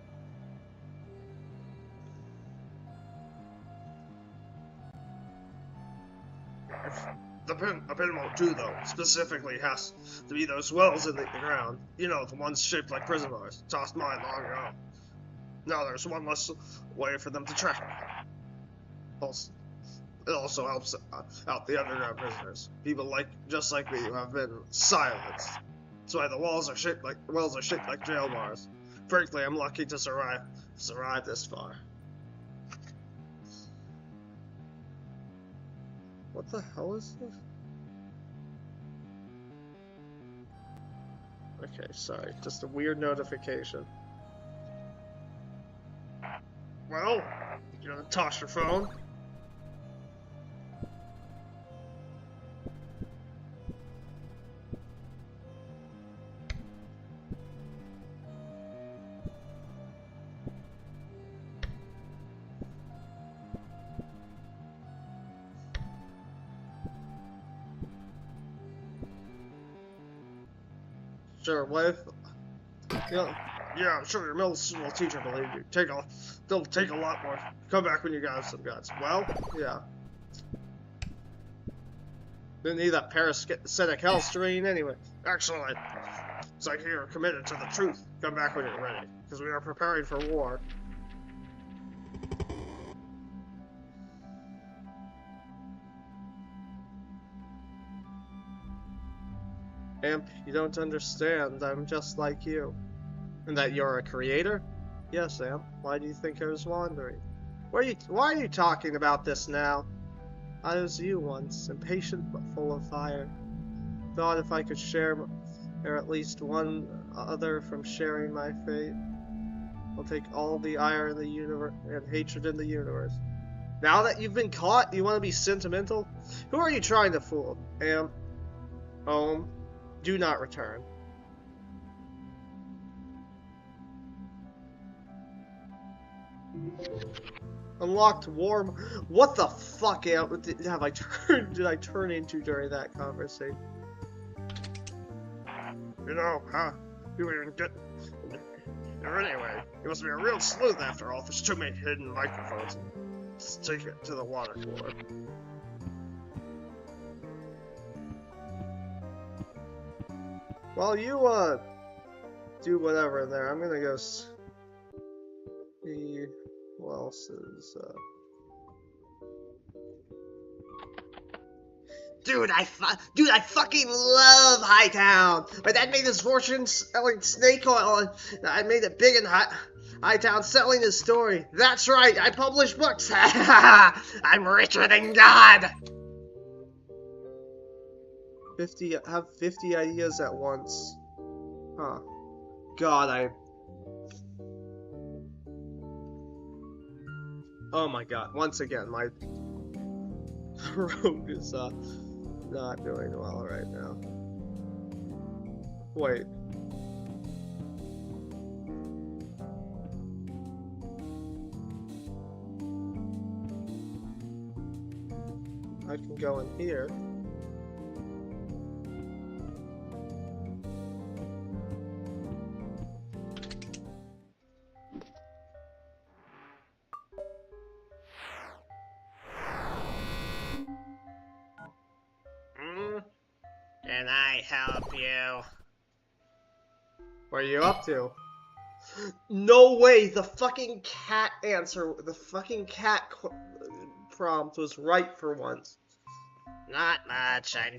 The pin won't do, though. Specifically, has to be those wells in the ground. You know, the ones shaped like prison bars. Tossed mine long ago. Now there's one less way for them to track me. It also helps out the underground prisoners. People just like me who have been silenced. That's why the wells are shaped like jail bars. Frankly, I'm lucky to survive this far. What the hell is this? Okay, sorry. Just a weird notification. Well, you gonna toss your phone? Sure, what if... Yeah, I'm sure your middle school teacher believed you. They'll take a lot more. Come back when you got some guts. Well, yeah. Didn't need that parasitic hell strain anyway. Excellent. It's like you're committed to the truth. Come back when you're ready, because we are preparing for war. Amp, you don't understand. I'm just like you. And that you're a creator? Yes, Amp. Why do you think I was wandering? Why are you talking about this now? I was you once, impatient but full of fire. Thought if I could share, or at least one other from sharing my fate, I'll take all the ire in the universe and hatred in the universe. Now that you've been caught, you want to be sentimental? Who are you trying to fool? Amp, home, do not return. Unlocked warm. What the fuck did I turn into during that conversation? You know, huh? You even get. Anyway, you must be a real sleuth after all. There's too many hidden microphones. Let's take it to the water cooler. While you do whatever in there, I'm gonna go see who else is Dude, I fucking love Hightown. My dad made his fortune selling snake oil, and I made it big in Hightown selling his story. That's right, I publish books. I'm richer than God. 50 ideas at once. Huh. God, oh my god, once again, my throat is, not doing well right now. Wait. I can go in here. Can I help you? What are you up to? No way! The fucking cat prompt was right for once. Not much. I'm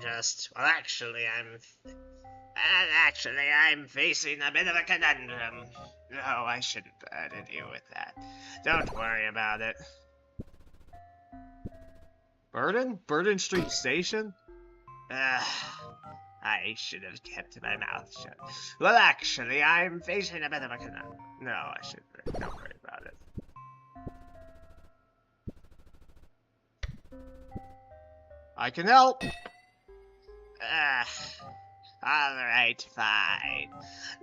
facing a bit of a conundrum. No, I shouldn't burden you with that. Don't worry about it. Burden? Burden Street Station? I should have kept my mouth shut. Well, actually, I'm facing a bit of a conundrum. No, I shouldn't. Don't worry about it. I can help. Alright, fine.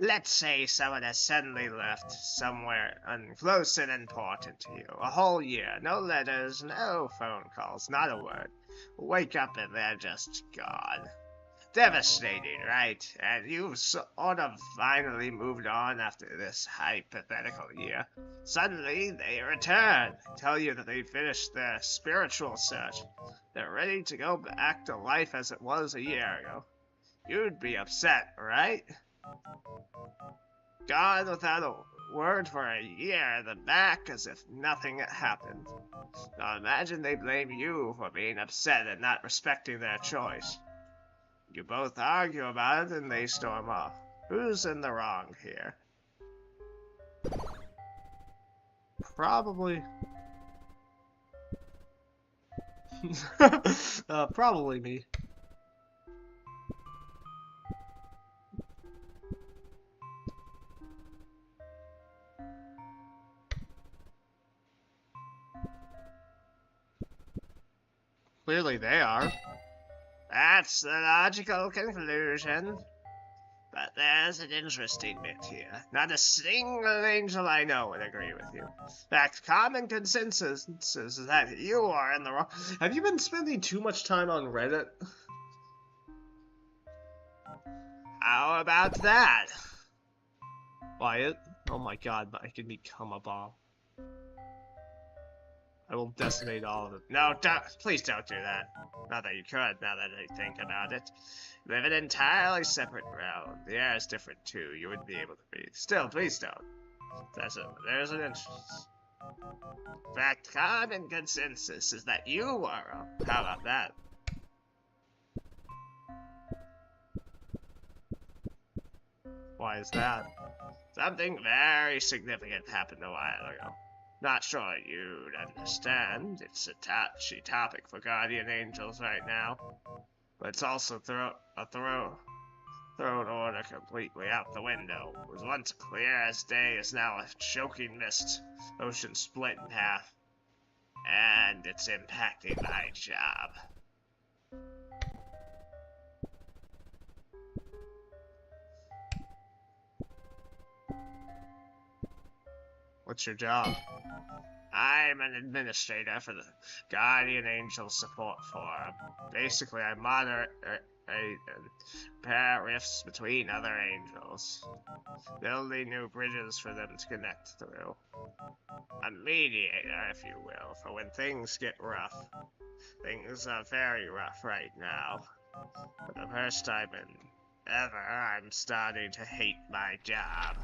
Let's say someone has suddenly left somewhere close and important to you. A whole year. No letters, no phone calls, not a word. Wake up and they're just gone. Devastating, right? And you've sort of finally moved on after this hypothetical year. Suddenly, they return, tell you that they finished their spiritual search. They're ready to go back to life as it was a year ago. You'd be upset, right? Gone without a word for a year, then back as if nothing had happened. Now imagine they blame you for being upset and not respecting their choice. You both argue about it and they storm off. Who's in the wrong here? Probably. Probably me. Clearly they are. That's the logical conclusion. But there's an interesting bit here. Not a single angel I know would agree with you. In fact, common consensus is that you are in the wrong. Have you been spending too much time on Reddit? How about that? Wyatt? Oh my god, I can become a bomb. I will decimate all of them. No, please don't do that. Not that you could, now that I think about it. You live in an entirely separate realm. The air is different too. You wouldn't be able to breathe. Still, please don't. There's an interest. In fact, common consensus is that you are. How about that? Why is that? Something very significant happened a while ago. Not sure you'd understand. It's a touchy topic for guardian angels right now. But it's also thrown order completely out the window. It was once clear as day, is now a choking mist. Ocean split in half. And it's impacting my job. What's your job? I'm an administrator for the Guardian Angel Support Forum. Basically, I moderate and repair rifts between other angels, building new bridges for them to connect through. A mediator, if you will, for when things get rough. Things are very rough right now. For the first time in ever, I'm starting to hate my job.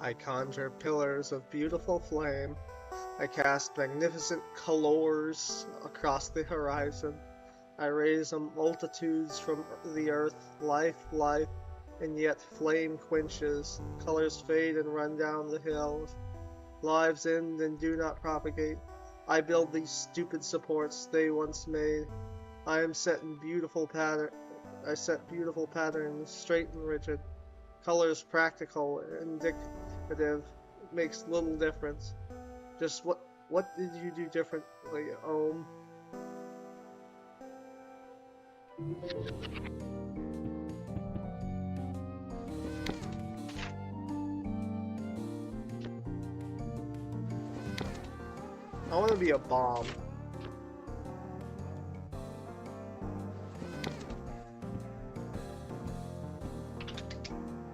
I conjure pillars of beautiful flame. I cast magnificent colors across the horizon. I raise multitudes from the earth, life, and yet flame quenches. Colors fade and run down the hills. Lives end and do not propagate. I build these stupid supports they once made. I set beautiful patterns, straight and rigid. Colors practical, indicative, makes little difference. Just what did you do differently, Ohm? I want to be a bomb.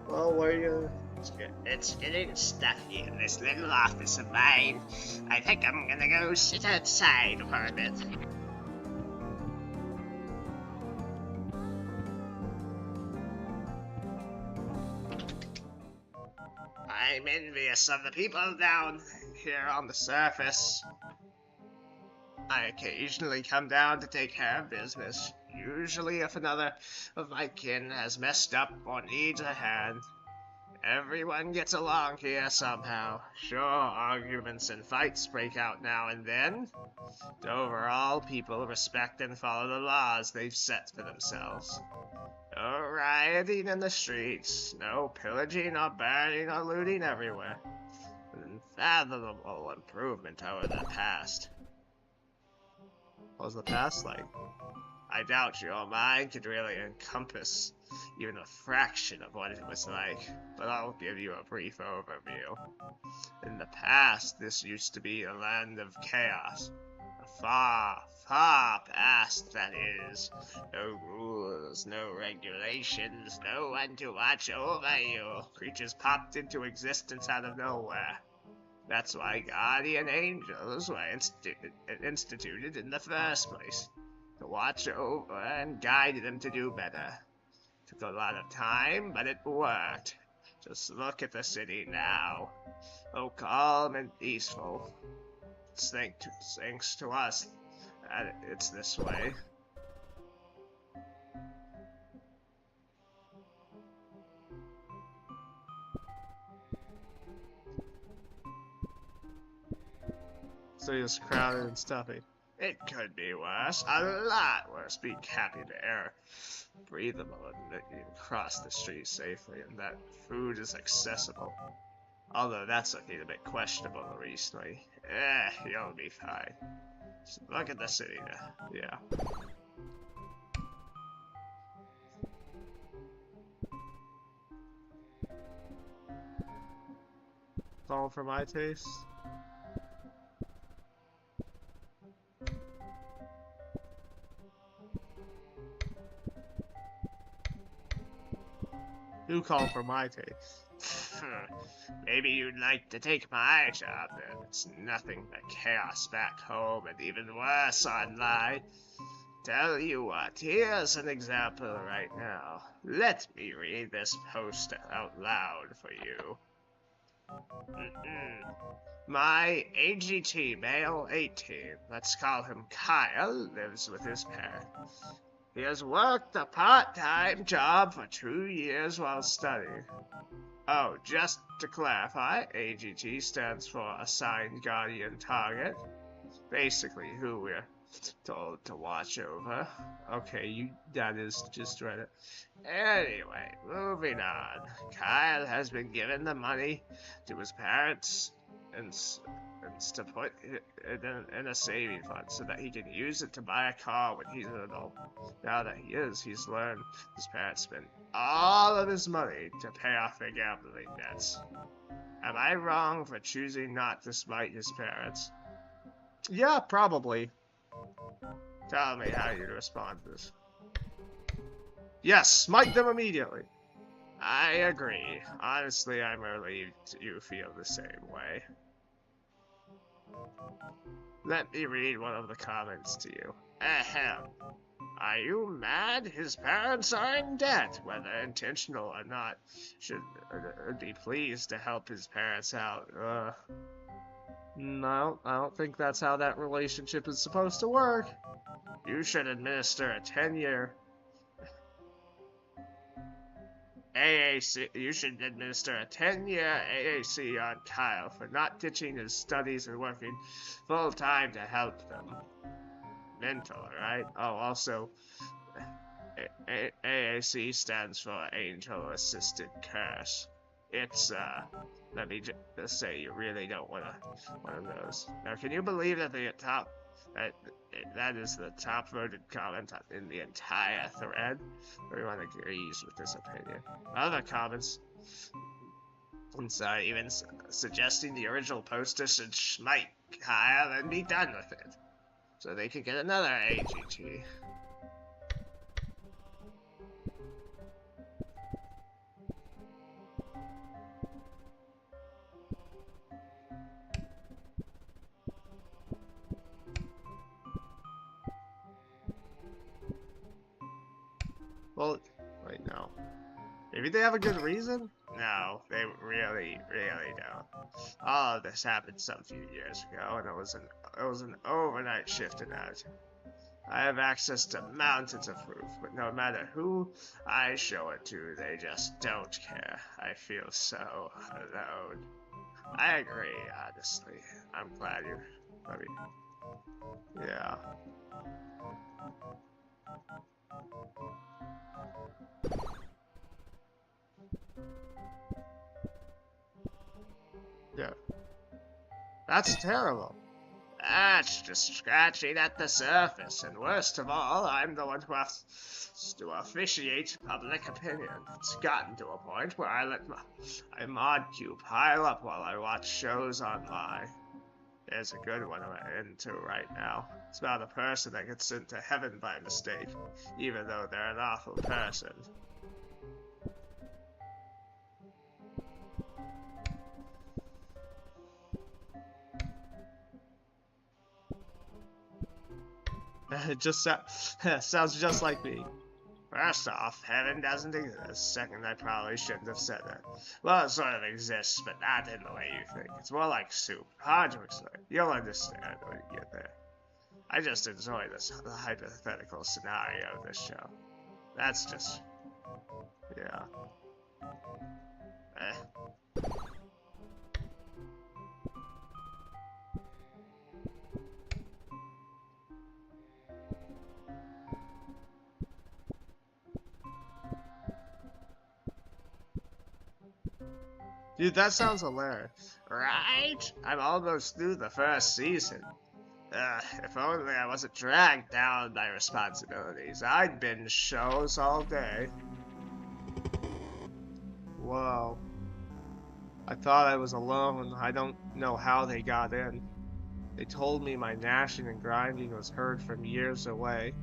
Well, where are you? It's getting stuffy in this little office of mine. I think I'm gonna go sit outside for a bit. I'm envious of the people down here on the surface. I occasionally come down to take care of business, usually if another of my kin has messed up or needs a hand. Everyone gets along here somehow. Sure, arguments and fights break out now and then, but overall, people respect and follow the laws they've set for themselves. No rioting in the streets, no pillaging or burning or looting everywhere. An unfathomable improvement over the past. What was the past like? I doubt your mind could really encompass even a fraction of what it was like, but I'll give you a brief overview. In the past, this used to be a land of chaos. A far, far past, that is. No rules, no regulations, no one to watch over you. Creatures popped into existence out of nowhere. That's why guardian angels were instituted in the first place. To watch over and guide them to do better. Took a lot of time, but it worked. Just look at the city now. Oh, calm and peaceful. It's thanks to us that it's this way. So he was crowded and stuffy. It could be worse, a lot worse. Be happy the air breathable and that you can cross the street safely and that food is accessible. Although that's looking a bit questionable recently. You'll be fine. Just look at the city now. Yeah. All for my taste. You call for my taste. Maybe you'd like to take my job then. It's nothing but chaos back home and even worse online. Tell you what, here's an example right now. Let me read this poster out loud for you. My AGT male 18, let's call him Kyle, lives with his parents. He has worked a part-time job for 2 years while studying. Oh, just to clarify, AGT stands for Assigned Guardian Target. Basically who we're told to watch over. Okay, that is just Reddit. Anyway, moving on. Kyle has been given the money to his parents and to put it in a saving fund so that he can use it to buy a car when he's an adult. Now that he's learned his parents spent all of his money to pay off their gambling debts. Am I wrong for choosing not to smite his parents? Yeah, probably. Tell me how you'd respond to this. Yes, smite them immediately. I agree. Honestly, I'm relieved you feel the same way. Let me read one of the comments to you. Ahem. Are you mad? His parents are in debt, whether intentional or not. Should be pleased to help his parents out. No, I don't think that's how that relationship is supposed to work. You should administer a 10-year AAC. You should administer a 10-year AAC on Kyle for not ditching his studies and working full-time to help them. Mental, right? Oh, also, AAC stands for Angel Assisted Curse. It's, let me just say, you really don't want one of those. Now, can you believe that that is the top voted comment in the entire thread? Everyone agrees with this opinion. Other comments, even suggesting the original poster should smite Kyle and be done with it, so they could get another AGT. Well, wait, no. Maybe they have a good reason? No, they really, really don't. All of this happened some few years ago, and it was an overnight shift in attitude. I have access to mountains of proof, but no matter who I show it to, they just don't care. I feel so alone. I agree, honestly. I'm glad yeah. Yeah. That's terrible. That's just scratching at the surface, and worst of all, I'm the one who has to officiate public opinion. It's gotten to a point where I let my mod queue pile up while I watch shows online. There's a good one I'm into right now. It's about a person that gets sent to heaven by mistake, even though they're an awful person. It just sounds just like me. First off, heaven doesn't exist. Second, I probably shouldn't have said that. Well, it sort of exists, but not in the way you think. It's more like soup. Hard to explain. You'll understand when you get there. I just enjoy the hypothetical scenario of this show. That's just... yeah. Dude, that sounds hilarious. Right? I'm almost through the first season. If only I wasn't dragged down by responsibilities. I'd binge shows all day. Whoa. I thought I was alone. I don't know how they got in. They told me my gnashing and grinding was heard from years away.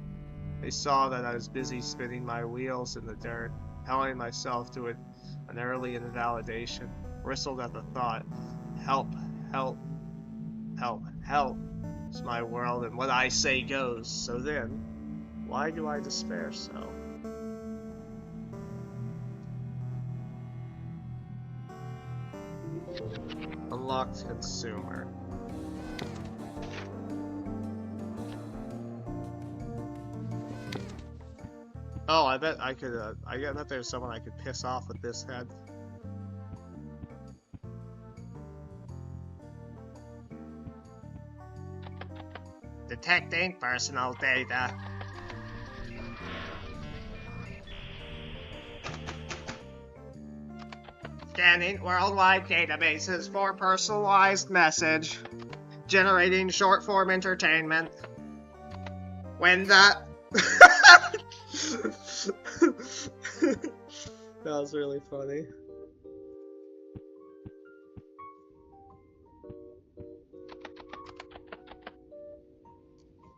They saw that I was busy spinning my wheels in the dirt, telling myself to an early invalidation, bristled at the thought. Help, help, help, help. It's my world, and what I say goes. So then, why do I despair so? Unlocked consumer. Oh, I bet I could, I bet there's someone I could piss off with this head. Detecting personal data. Scanning worldwide databases for personalized message. Generating short form entertainment. When that That was really funny.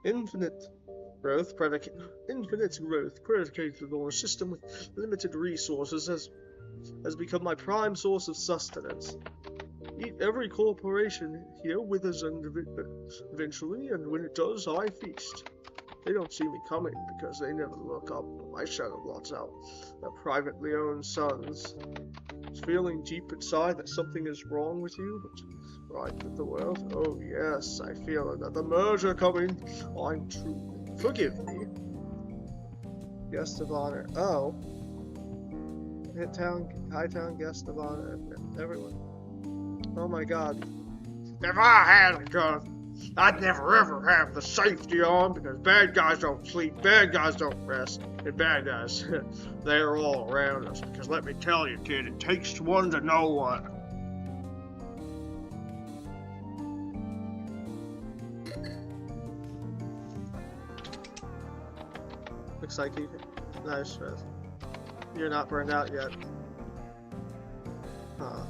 Infinite growth predicated on a system with limited resources has become my prime source of sustenance. Every corporation here withers eventually, and when it does, I feast. They don't see me coming because they never look up. My shadow blots out their privately owned sons. It's feeling deep inside that something is wrong with you, but right with the world. Oh yes, I feel another merger coming. I'm true. Forgive me. Guest of honor. Oh. Hightown guest of honor. Everyone. Oh my god. if I had a gun, I'd never ever have the safety on because bad guys don't sleep, bad guys don't rest, and bad guys, they're all around us. Because let me tell you, kid, it takes one to know one. Looks like you. Nice. You're not burned out yet. Huh.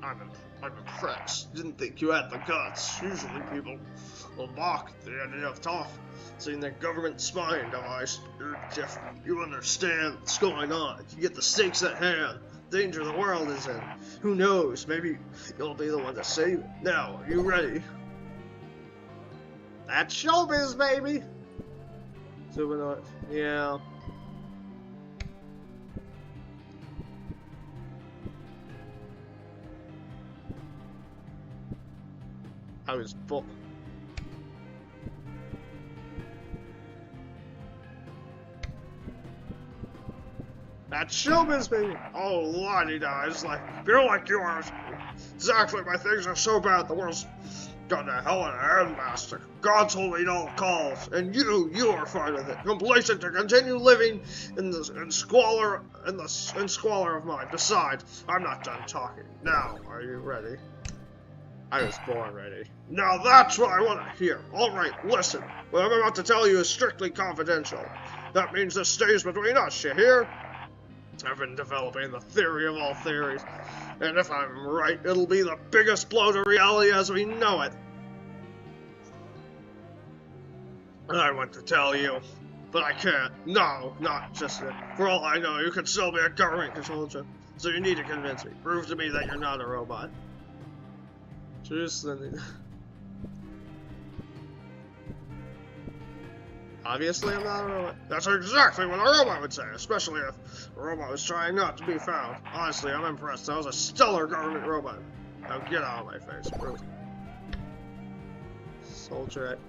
I'm impressed. Didn't think you had the guts. Usually people will balk at the idea of seeing their government spying device. You're different. You understand what's going on. You get the stakes at hand. Danger the world is in. Who knows? Maybe you'll be the one to save it. Now, are you ready? That's showbiz, baby! Super yeah. I was booked. That's showbiz, baby. Oh, la-di-da. It's like, you're like yours. Exactly, my things are so bad, the world's gone to hell in a handbasket. God's holding all calls, and you are fine with it. Complacent to continue living in squalor of mind. Besides, I'm not done talking. Now, are you ready? I was born ready. Now that's what I want to hear. Alright, listen. What I'm about to tell you is strictly confidential. That means this stays between us, you hear? I've been developing the theory of all theories, and if I'm right, it'll be the biggest blow to reality as we know it. And I want to tell you, but I can't. No, not just it. For all I know, you could still be a government-controlled chip, so you need to convince me. Prove to me that you're not a robot. Just then. Obviously, I'm not a robot. That's exactly what a robot would say, especially if a robot was trying not to be found. Honestly, I'm impressed. That was a stellar government robot. Now get out of my face, brute. Soldier.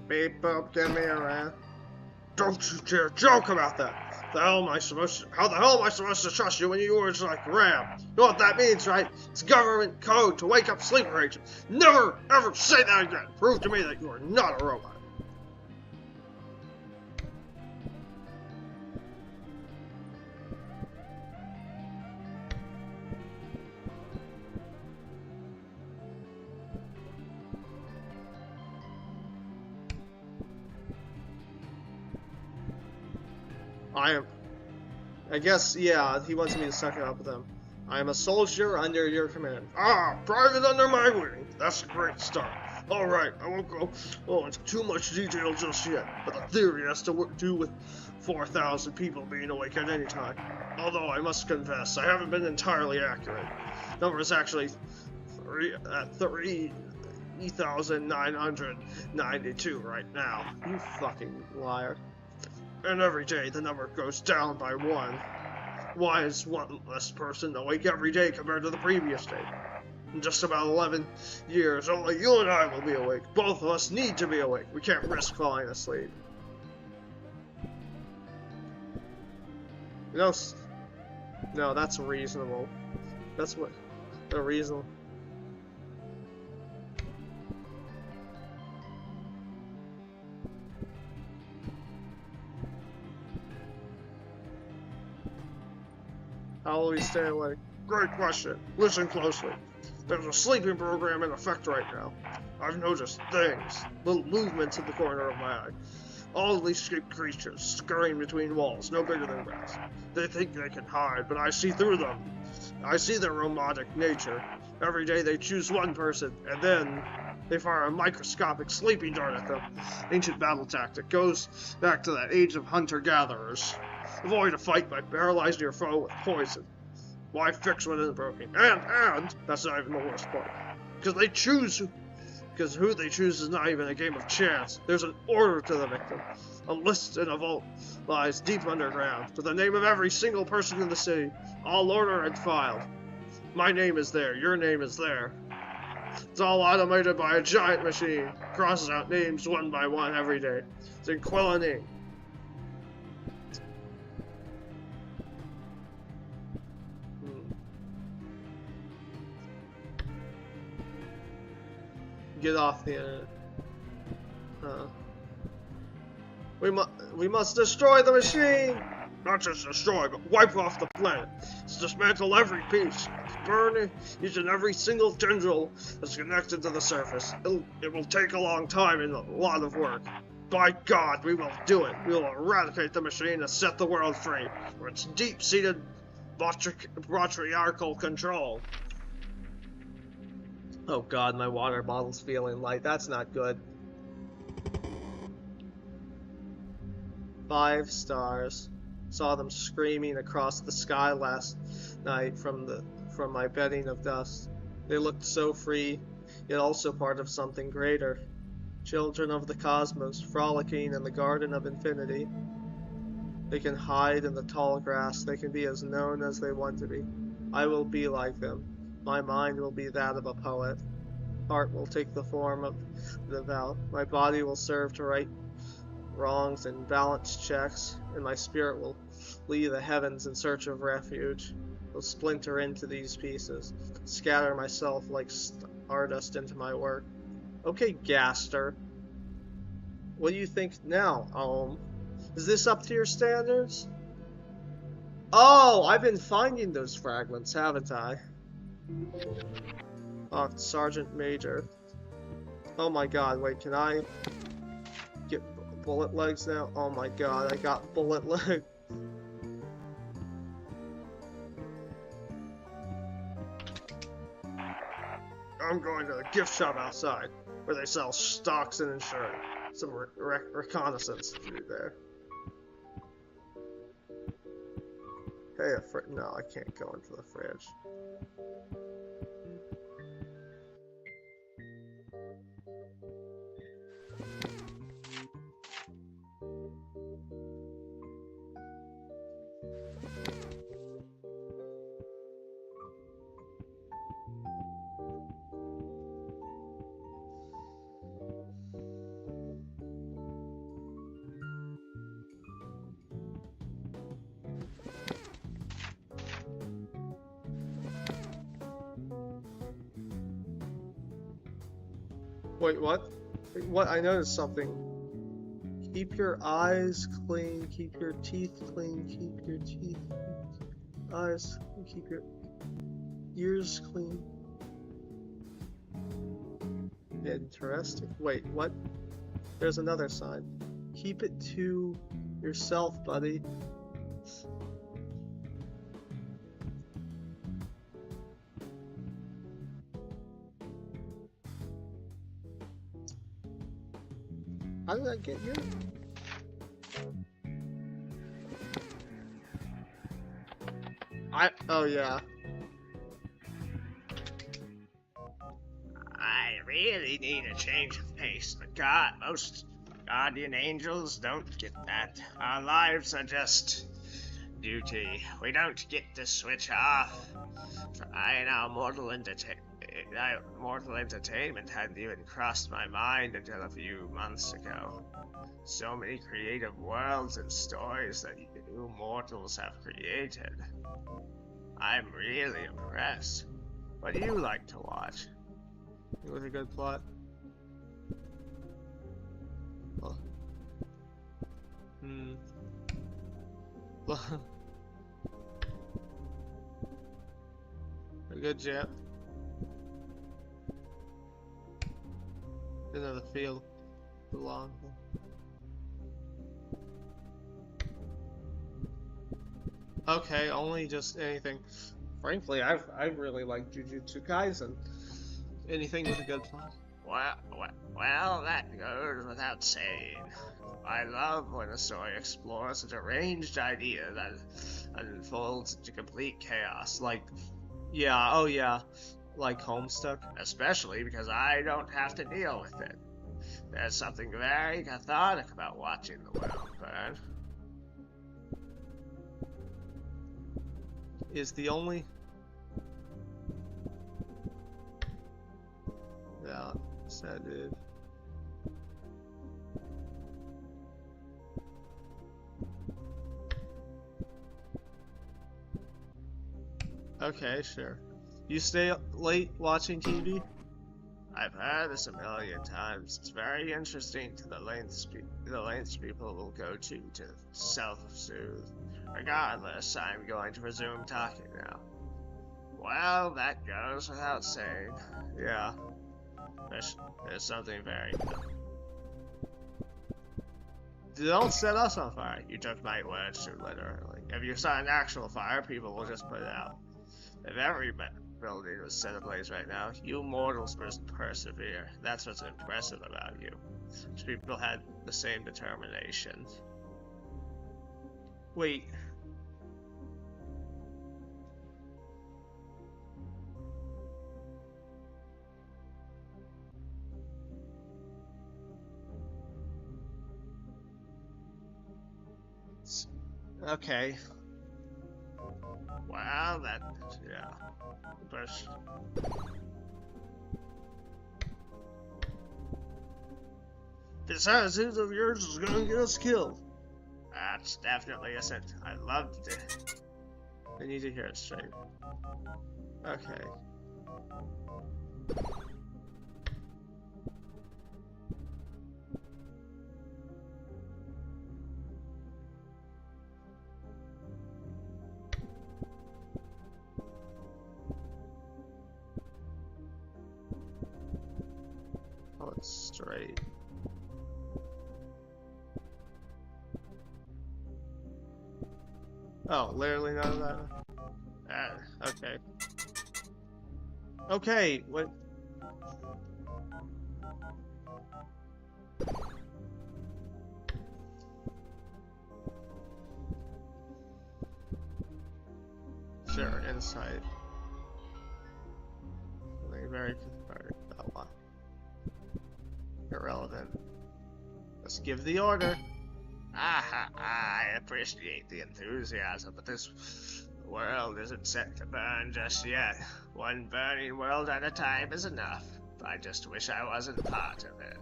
Beep boop, give me a rat. Don't you dare joke about that. How the hell am I supposed to trust you when you words like ram? You know what that means, right? It's government code to wake up sleeper agents. Never ever say that again. Prove to me that you are not a robot. I guess, yeah, he wants me to suck it up with him. I am a soldier under your command. Ah, private under my wing. That's a great start. Alright, I won't go into too much detail just yet, but the theory has to do with 4,000 people being awake at any time. Although I must confess, I haven't been entirely accurate. Number is actually 3,992 right now. You fucking liar. And every day the number goes down by one. Why is one less person awake every day compared to the previous day? In just about 11 years, only you and I will be awake. Both of us need to be awake. We can't risk falling asleep. You know, no, that's reasonable. That's what the reasonable. How will we stay awake? Great question. Listen closely. There's a sleeping program in effect right now. I've noticed things, little movements in the corner of my eye. All of these escaped creatures scurrying between walls, no bigger than grass. They think they can hide, but I see through them. I see their robotic nature. Every day they choose one person, and then they fire a microscopic sleeping dart at them. Ancient battle tactic goes back to that age of hunter-gatherers. Avoid a fight by paralyzing your foe with poison. Why fix what isn't broken? And that's not even the worst part. Because who they choose is not even a game of chance. There's an order to the victim. A list in a vault lies deep underground, with the name of every single person in the city, all ordered and filed. My name is there, your name is there. It's all automated by a giant machine. Crosses out names one by one every day. It's in Quillining. Get off the internet. We must destroy the machine! Not just destroy, but wipe off the planet. Let's dismantle every piece. Burn each and every single tendril that's connected to the surface. It will take a long time and a lot of work. By God, we will do it. We will eradicate the machine and set the world free for its deep-seated patriarchal control. Oh God, my water bottle's feeling light. That's not good. 5 stars. Saw them screaming across the sky last night from my bedding of dust. They looked so free, yet also part of something greater. Children of the cosmos, frolicking in the garden of infinity. They can hide in the tall grass. They can be as known as they want to be. I will be like them. My mind will be that of a poet. Heart will take the form of the devout. My body will serve to right wrongs and balance checks, and my spirit will flee the heavens in search of refuge. Will splinter into these pieces, scatter myself like stardust into my work. Okay, Gaster. What do you think now, Is this up to your standards? Oh, I've been finding those fragments, haven't I? Oh, Sergeant Major. Oh my God, wait, can I get bullet legs now? Oh my God, I got bullet legs. I'm going to the gift shop outside, where they sell stocks and insurance. Some reconnaissance to do there. Hey, no, I can't go into the fridge. Wait, what? Wait, what? I noticed something. Keep your eyes clean, keep your teeth clean, keep your teeth, eyes, keep your ears clean. Interesting. Wait, what? There's another sign. Keep it to yourself, buddy. How did I get here? Oh yeah. I really need a change of pace. Most guardian angels don't get that. Our lives are just duty. We don't get to switch off. Trying our mortal entertainment hadn't even crossed my mind until a few months ago. So many creative worlds and stories that you mortals have created. I'm really impressed. What do you like to watch? It was a good plot. Oh. A good jet. Into the field belong. Okay, only just anything. Frankly, I really like Jujutsu Kaisen. Anything with a good plot. Well, that goes without saying. I love when a story explores a deranged idea that unfolds into complete chaos. Like, yeah, oh yeah, like Homestuck. Especially because I don't have to deal with it. There's something very cathartic about watching the world burn. Is the only... Yeah, sad dude. Okay, sure. You stay late watching TV? I've heard this a million times. It's very interesting to the lengths people will go to self-soothe. Regardless, I'm going to resume talking now. Well, that goes without saying. Yeah. There's something very good. Don't set us on fire. You took my words too literally. If you saw an actual fire, people will just put it out. If every building was set ablaze right now, you mortals must persevere. That's what's impressive about you. People had the same determination. Wait. Okay. Wow, yeah. But this attitude of yours is gonna get us killed. That's definitely a sentence. I loved it. I need to hear it straight. Okay. Oh, it's straight. Oh, literally none of that. Okay. Okay, what? insight. Something very confusing about what? Irrelevant. Let's give the order. I appreciate the enthusiasm, but this world isn't set to burn just yet. One burning world at a time is enough. I just wish I wasn't part of it.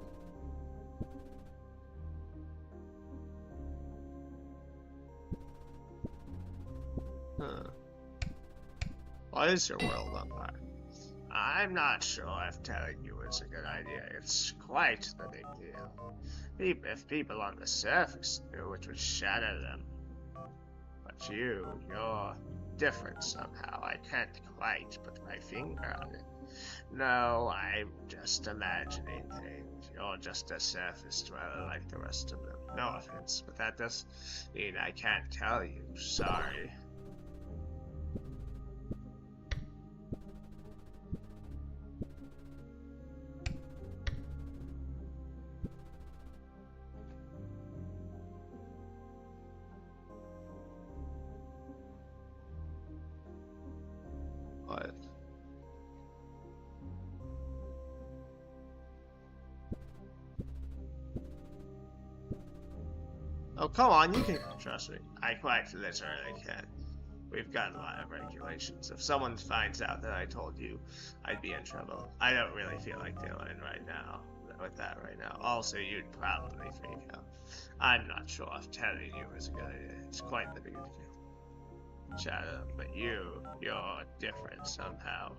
Huh. Why is your world on fire? I'm not sure if telling you is a good idea. It's quite the big deal. If people on the surface knew, it would shatter them. But you're different somehow. I can't quite put my finger on it. No, I'm just imagining things. You're just a surface dweller like the rest of them. No offense, but that does mean I can't tell you. Sorry. What? Oh, come on, you can trust me. I quite literally can. We've got a lot of regulations. If someone finds out that I told you, I'd be in trouble. I don't really feel like dealing right now with that right now. Also, you'd probably freak out. I'm not sure if telling you is a good idea. It's quite the big deal. Shut up, but you're different somehow.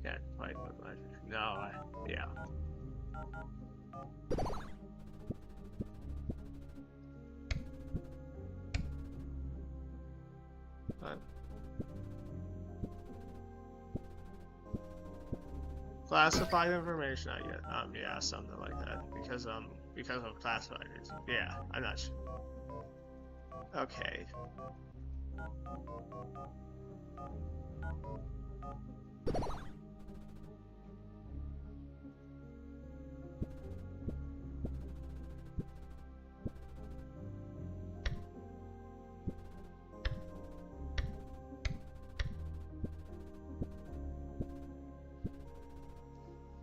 Can't quite put my... No, yeah. What? Classified information, I get. Yeah, something like that. Because of classified reasons. Yeah, I'm not sure. Okay.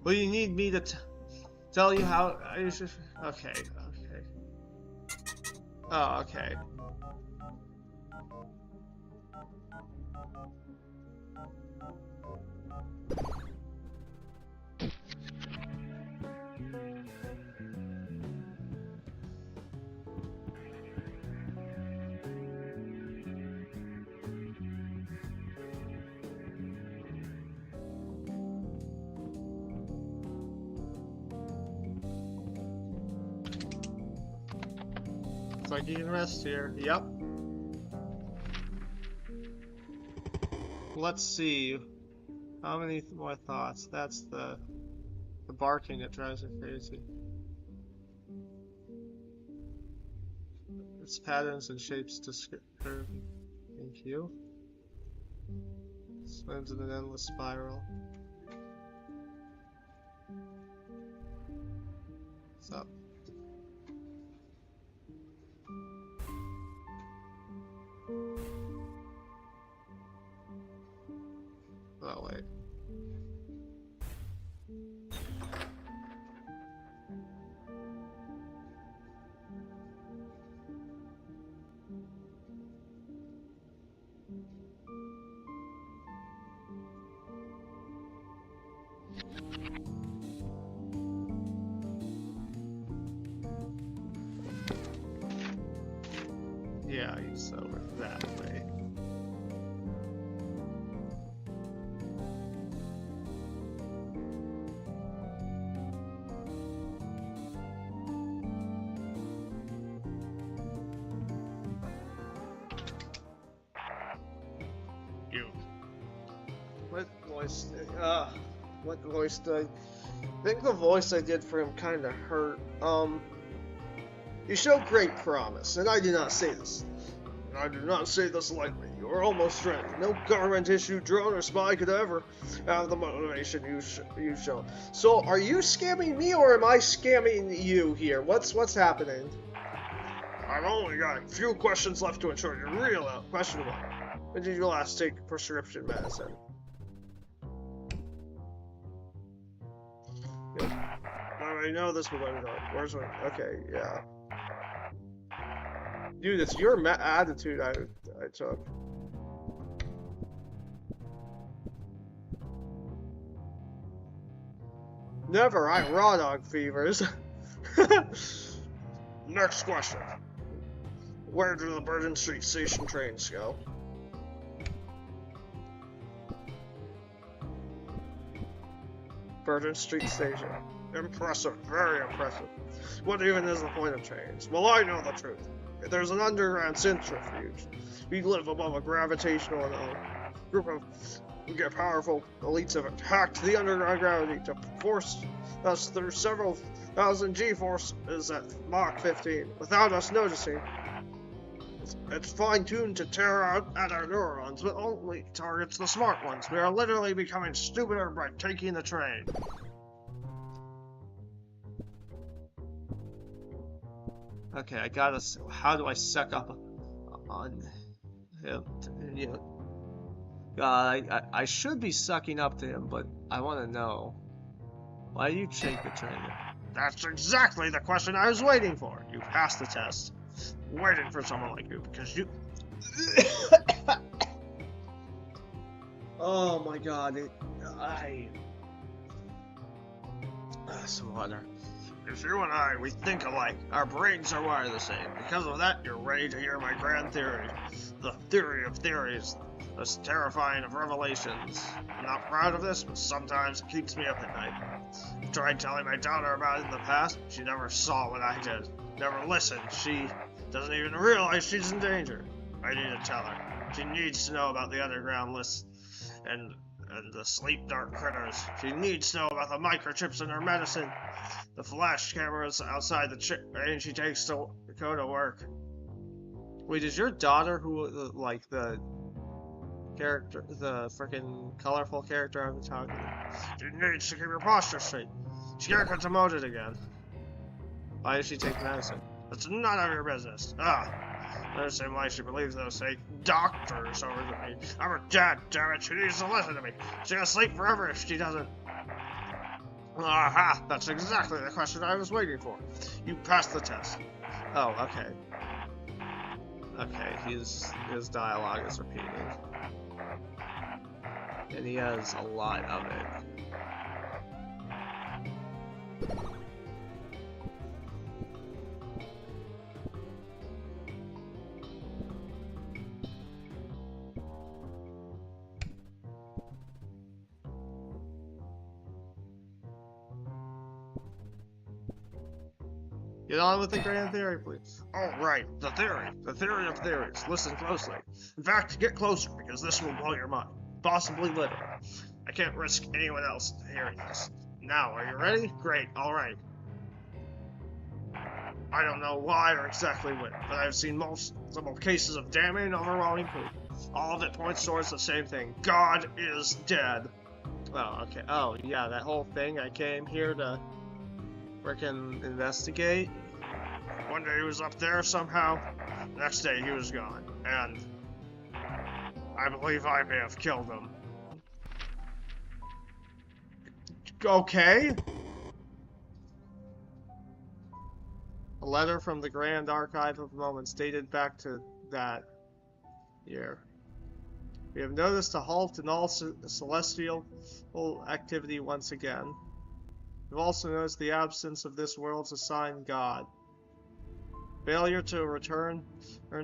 Well, you need me to tell you how I should... Okay, okay. Oh, okay. Looks like you can rest here. Yep. Let's see. How many more thoughts? That's the barking that drives me crazy. Its patterns and shapes describe. Thank you. Swims in an endless spiral. What's up? Oh, wait. Yeah, he's over that way. What voice did I think the voice I did for him kind of hurt. You show great promise, and I do not say this. I do not say this lightly. You are almost ready. No government-issued drone or spy could ever have the motivation you've shown. So, are you scamming me, or am I scamming you here? What's happening? I've only got a few questions left to ensure you're real. Question 1. When did you last take prescription medicine? Yeah. I know this one. Where's one? Okay, yeah. Dude, it's your attitude I took. Never, I raw dog fevers. Next question. Where do the Burden Street Station trains go? Burden Street Station. Impressive, very impressive. What even is the point of trains? Well, I know the truth. There's an underground centrifuge. We live above a gravitational anomaly. Group of powerful elites have hacked the underground gravity to force us through several thousand G-forces at Mach 15 without us noticing. It's fine-tuned to tear out at our neurons, but only targets the smart ones. We are literally becoming stupider by taking the train. Okay, I gotta. How do I suck up on him? Yeah. I should be sucking up to him, but I want to know. Why do you take the train? That's exactly the question I was waiting for. You passed the test. Waiting for someone like you because you. Oh my god! Some water. If you and I, we think alike. Our brains are wired the same. Because of that, you're ready to hear my grand theory. The theory of theories. This terrifying of revelations. I'm not proud of this, but sometimes it keeps me up at night. I've tried telling my daughter about it in the past. She never saw what I did. Never listened. She doesn't even realize she's in danger. I need to tell her. She needs to know about the underground lists and the sleep dark critters. She needs to know about the microchips in her medicine. The flash cameras outside the train she takes to go to work. Wait, is your daughter who, like, the character, the freaking colorful character I've been talking about? She needs to keep her posture straight. She can't get demoted again. Why does she take medicine? That's none of your business. There's the same way she believes those fake doctors over me. I'm her dad, damn it. She needs to listen to me. She's gonna sleep forever if she doesn't. Aha! That's exactly the question I was waiting for. You passed the test. Oh, okay. Okay, his dialogue is repeating. And he has a lot of it. Get on with the grand theory, please. All right, the theory of theories. Listen closely. In fact, get closer, because this will blow your mind. Possibly literally. I can't risk anyone else hearing this. Now, are you ready? Great, all right. I don't know why or exactly when, but I've seen multiple cases of damning, overwhelming proof. All of it points towards the same thing. God is dead. Oh, okay. Oh, yeah, that whole thing. I came here to frickin' investigate. One day he was up there somehow, next day he was gone, and I believe I may have killed him. Okay. A letter from the Grand Archive of Moments dated back to that year. We have noticed a halt in all celestial activity once again. We've also noticed the absence of this world's assigned God. Failure to return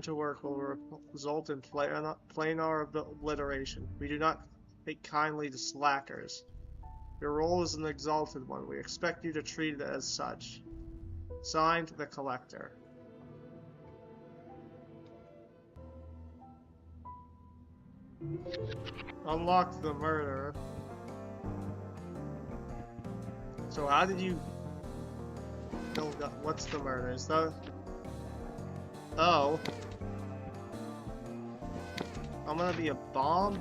to work will result in planar obliteration. We do not take kindly to slackers. Your role is an exalted one. We expect you to treat it as such. Signed, the Collector. Unlock the murderer. So how did you build up? What's the murder? Is that... Oh. I'm gonna be a bomb,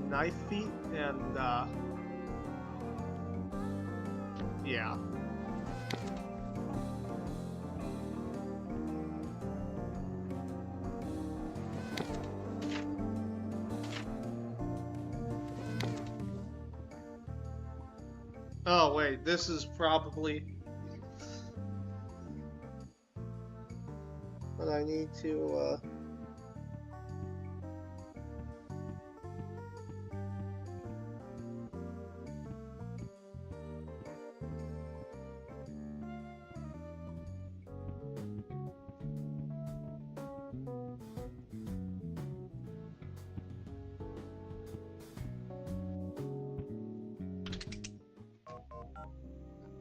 knife feet, and yeah. Oh, wait, this is probably what I need to,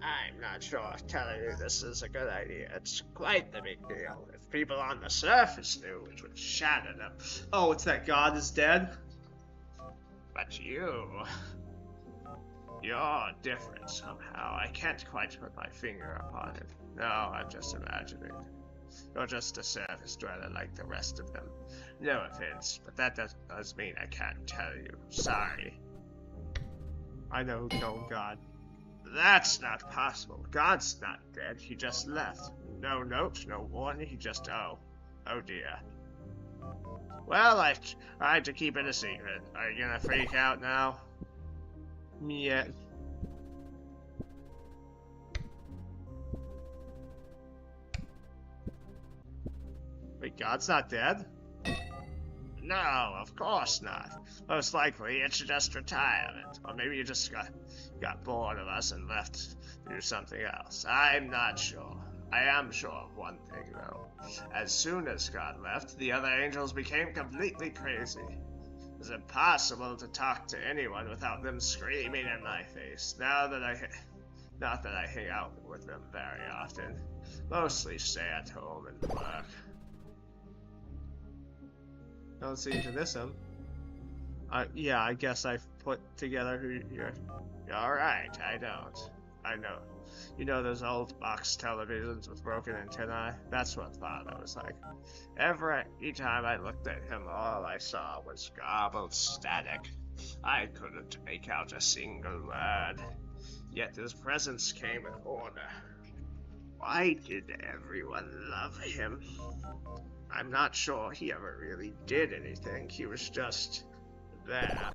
I'm not sure if telling you this is a good idea. It's quite the big deal. If people on the surface knew, it would shatter them. oh, it's that God is dead? But you're different somehow. I can't quite put my finger upon it. No, I'm just imagining. You're just a surface dweller like the rest of them. No offense, but that does mean I can't tell you. Sorry. I know no God. That's not possible. God's not dead. He just left. No note, no warning. He just, oh dear. Well, I tried to keep it a secret. Are you gonna freak out now? Yeah. Wait, God's not dead? No, of course not. Most likely it's just retirement. Or maybe you just got bored of us and left to do something else. I'm not sure. I am sure of one thing, though. As soon as God left, the other angels became completely crazy. It was impossible to talk to anyone without them screaming in my face. Not that I hang out with them very often. Mostly stay at home and work. Don't seem to miss him. Yeah, I guess I've put together who you're... Alright, I don't. I know. You know those old box televisions with broken antennae? That's what Father was like. Every time I looked at him, all I saw was garbled static. I couldn't make out a single word. Yet his presence came in order. Why did everyone love him? I'm not sure he ever really did anything. He was just there.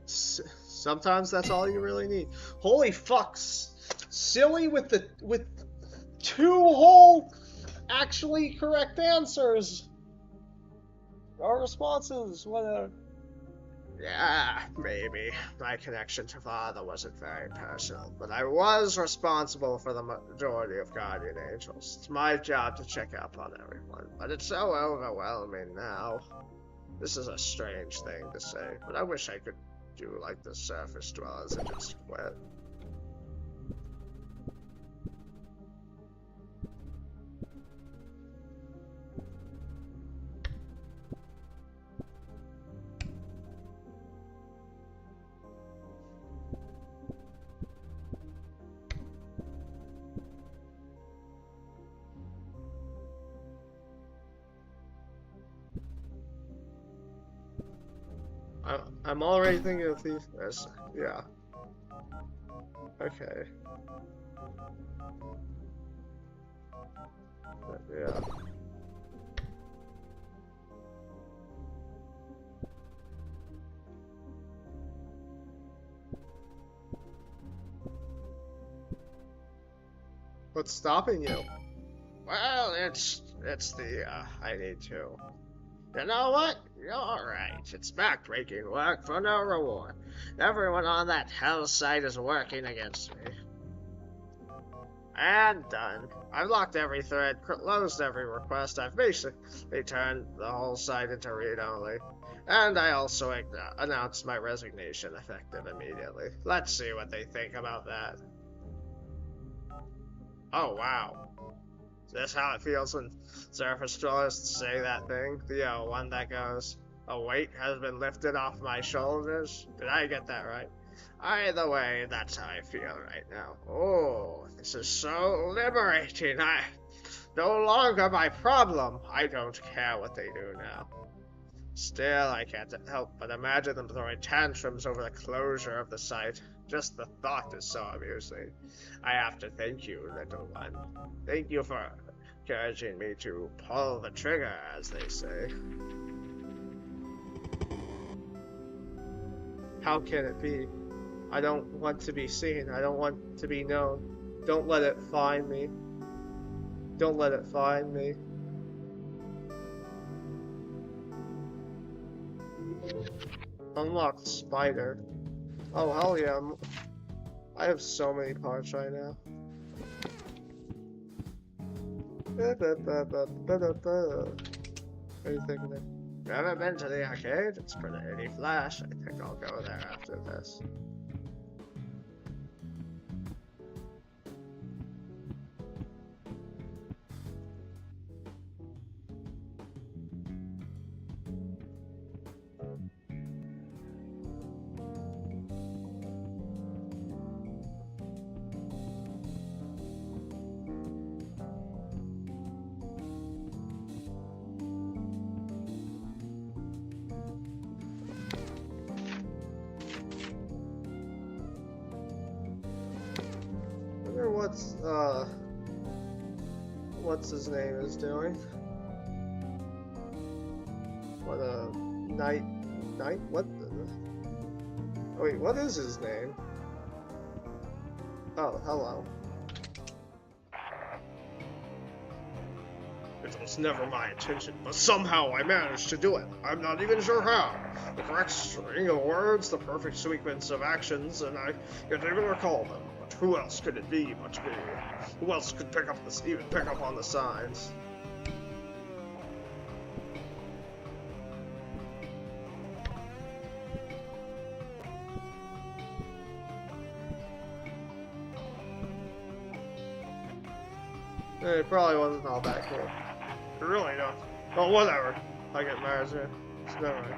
Sometimes that's all you really need. Holy fucks! Silly with two whole actually correct answers. Our responses, whatever. Yeah, maybe. My connection to Father wasn't very personal, but I was responsible for the majority of guardian angels. It's my job to check up on everyone, but it's so overwhelming now. This is a strange thing to say, but I wish I could do like the surface dwellers and just quit. I'm already thinking of these. Yeah. Okay. Yeah. What's stopping you? Well, it's the, I need to. You know what? You're right. It's backbreaking work for no reward. Everyone on that hell site is working against me. And done. I've locked every thread, closed every request. I've basically turned the whole site into read-only. And I also announced my resignation effective immediately. Let's see what they think about that. Oh, wow. Is this how it feels when surface dwellers say that thing? The one that goes, a weight has been lifted off my shoulders? Did I get that right? Either way, that's how I feel right now. Oh, this is so liberating. No longer my problem. I don't care what they do now. Still, I can't help but imagine them throwing tantrums over the closure of the site. Just the thought is so amusing. I have to thank you, little one. Thank you for encouraging me to pull the trigger, as they say. How can it be? I don't want to be seen. I don't want to be known. Don't let it find me. Don't let it find me. Unlock spider. Oh, hell yeah. I have so many parts right now. Anything there? You haven't been to the arcade? It's pretty flash. I think I'll go there after this. What's his name is doing? What what wait, what is his name? Oh, hello. It was never my intention, but somehow I managed to do it. I'm not even sure how. The correct string of words, the perfect sequence of actions, and I can't even recall them. But who else could it be but me? Who else could even pick up on the signs? It probably wasn't all that cool. Really not. Well, whatever. I get married here. It's never mind.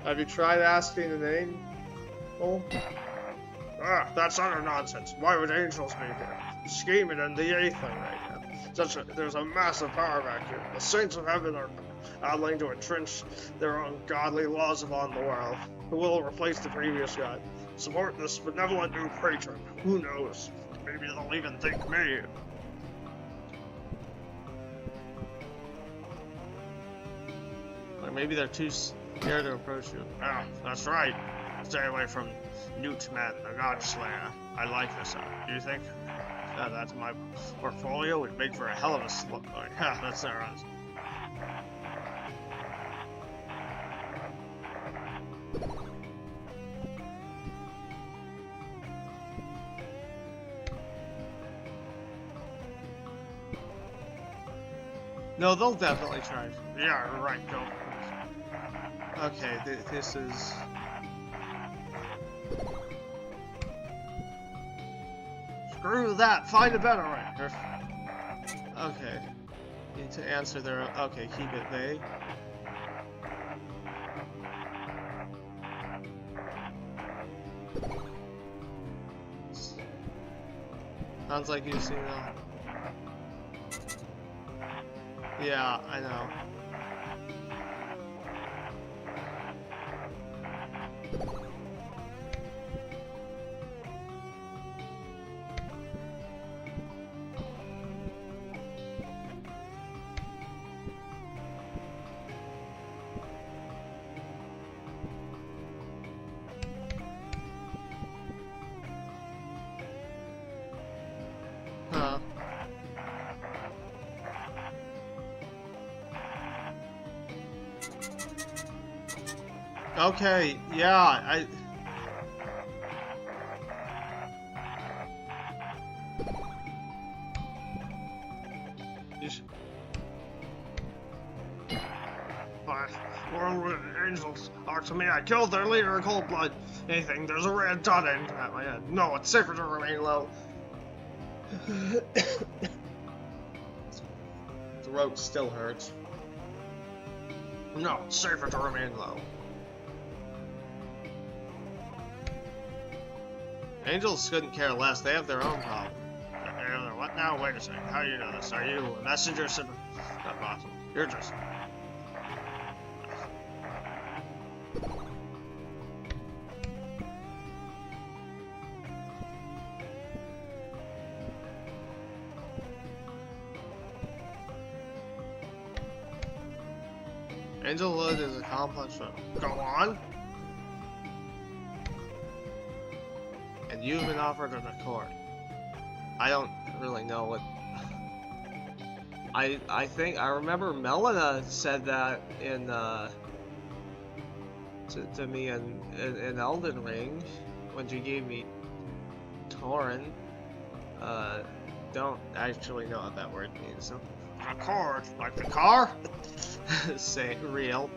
Have you tried asking the name? Oh. Ah, that's utter nonsense. Why would angels be here? Scheming in the eighth thing right now. There's a massive power vacuum. The saints of heaven are idling to entrench their ungodly laws upon the world. Who will replace the previous god? Support this benevolent new patron. Who knows? Maybe they'll even think me. Or maybe they're too scared to approach you. Ah, that's right. Stay away from Newt Man, the God Slayer. I like this art. Do you think? That's my portfolio. Would make for a hell of a slow. Oh, yeah, that's their eyes. No, they'll definitely try. Yeah, right, go. Okay, this is... Screw that, find a better way. Okay. Need to answer their... Okay, keep it vague. Sounds like you've seen them. Yeah, I know. Huh. Okay, yeah, World angels are to me. I killed their leader in cold blood. Anything, there's a red dot aimed at my head. No, it's safer to remain low. Throat still hurts. No, it's safer to remain low. Angels couldn't care less. They have their own problem. What now? Wait a second. How do you know this? Are you a messenger? Not possible. You're just... Angelhood is a complex term. Go on. And you've been offered an accord. I don't really know what. I think I remember Melina said that in to me in Elden Ring when she gave me Torin. Don't actually know what that word means. So. Accord, like the car? Say real.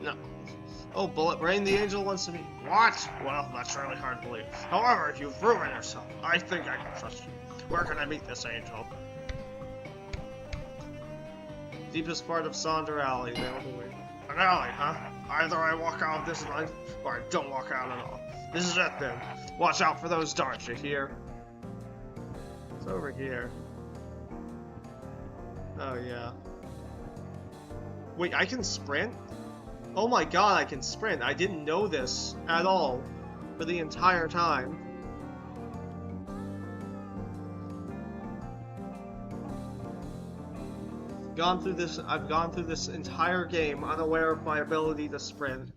No. Oh, Bullet Brain, the angel wants to meet. What? Well, that's really hard to believe. However, you've proven yourself. I think I can trust you. Where can I meet this angel? Deepest part of Sonder Alley. An alley, huh? Either I walk out of this line, or I don't walk out at all. This is it then. Watch out for those darts, you hear? It's over here. Oh, yeah. Wait, I can sprint? Oh my god, I can sprint. I didn't know this at all for the entire time. I've gone through this entire game unaware of my ability to sprint.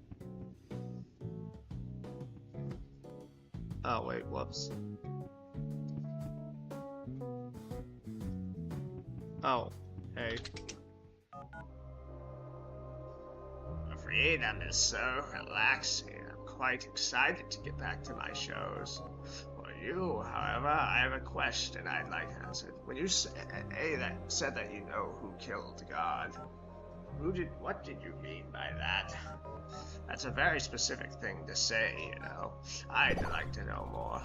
Oh wait, whoops. Oh, hey. Freedom is so relaxing. I'm quite excited to get back to my shows. For you, however, I have a question I'd like answered. When you said that you know who killed God, what did you mean by that? That's a very specific thing to say, you know. I'd like to know more.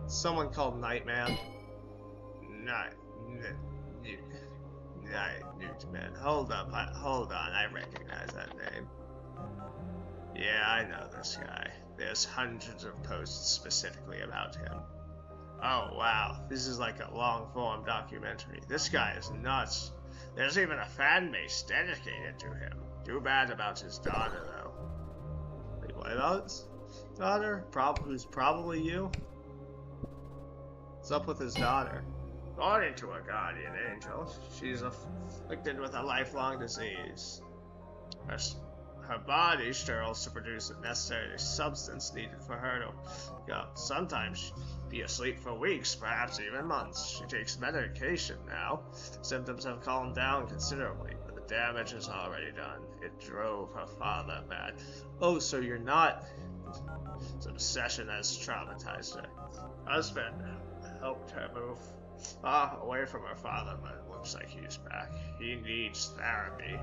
Someone called Nightman. Newtman. Hold on, I recognize that name. Yeah, I know this guy. There's hundreds of posts specifically about him. Oh wow, this is like a long-form documentary. This guy is nuts. There's even a fan base dedicated to him. Too bad about his daughter, though. Wait, what about his daughter? Who's probably you? What's up with his daughter? According to a guardian angel, she's afflicted with a lifelong disease. Her body struggles to produce the necessary substance needed for her to sometimes be asleep for weeks, perhaps even months. She takes medication now. Symptoms have calmed down considerably, but the damage is already done. It drove her father mad. Oh, so you're not... This obsession has traumatized her. Husband helped her move away from her father, but it looks like he's back. He needs therapy.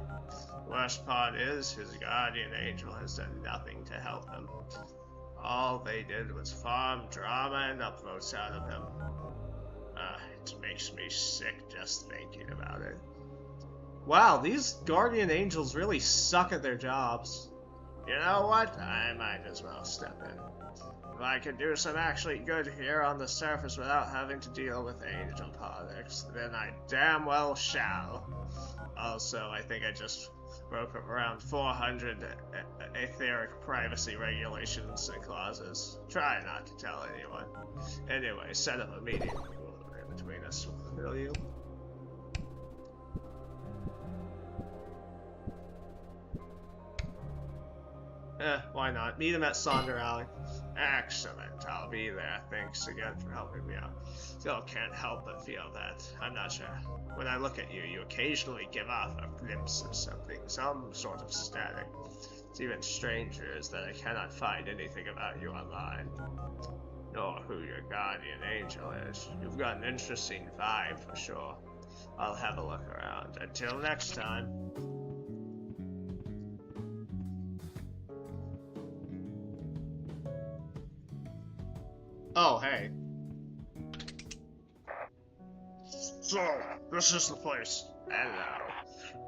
The worst part is, his guardian angel has done nothing to help him. All they did was farm drama and upvotes out of him. It makes me sick just thinking about it. Wow, these guardian angels really suck at their jobs. You know what? I might as well step in. If I could do some actually good here on the surface without having to deal with angel politics, then I damn well shall. Also, I think I just broke around 400 etheric privacy regulations and clauses. Try not to tell anyone. Anyway, set up a meeting in between us, will you? Why not? Meet him at Sonder Alley. Excellent, I'll be there. Thanks again for helping me out. Still can't help but feel that. I'm not sure. When I look at you, you occasionally give off a glimpse of something, some sort of static. It's even stranger is that I cannot find anything about you online. Nor who your guardian angel is. You've got an interesting vibe for sure. I'll have a look around. Until next time. Oh, hey. So, this is the place. Hello.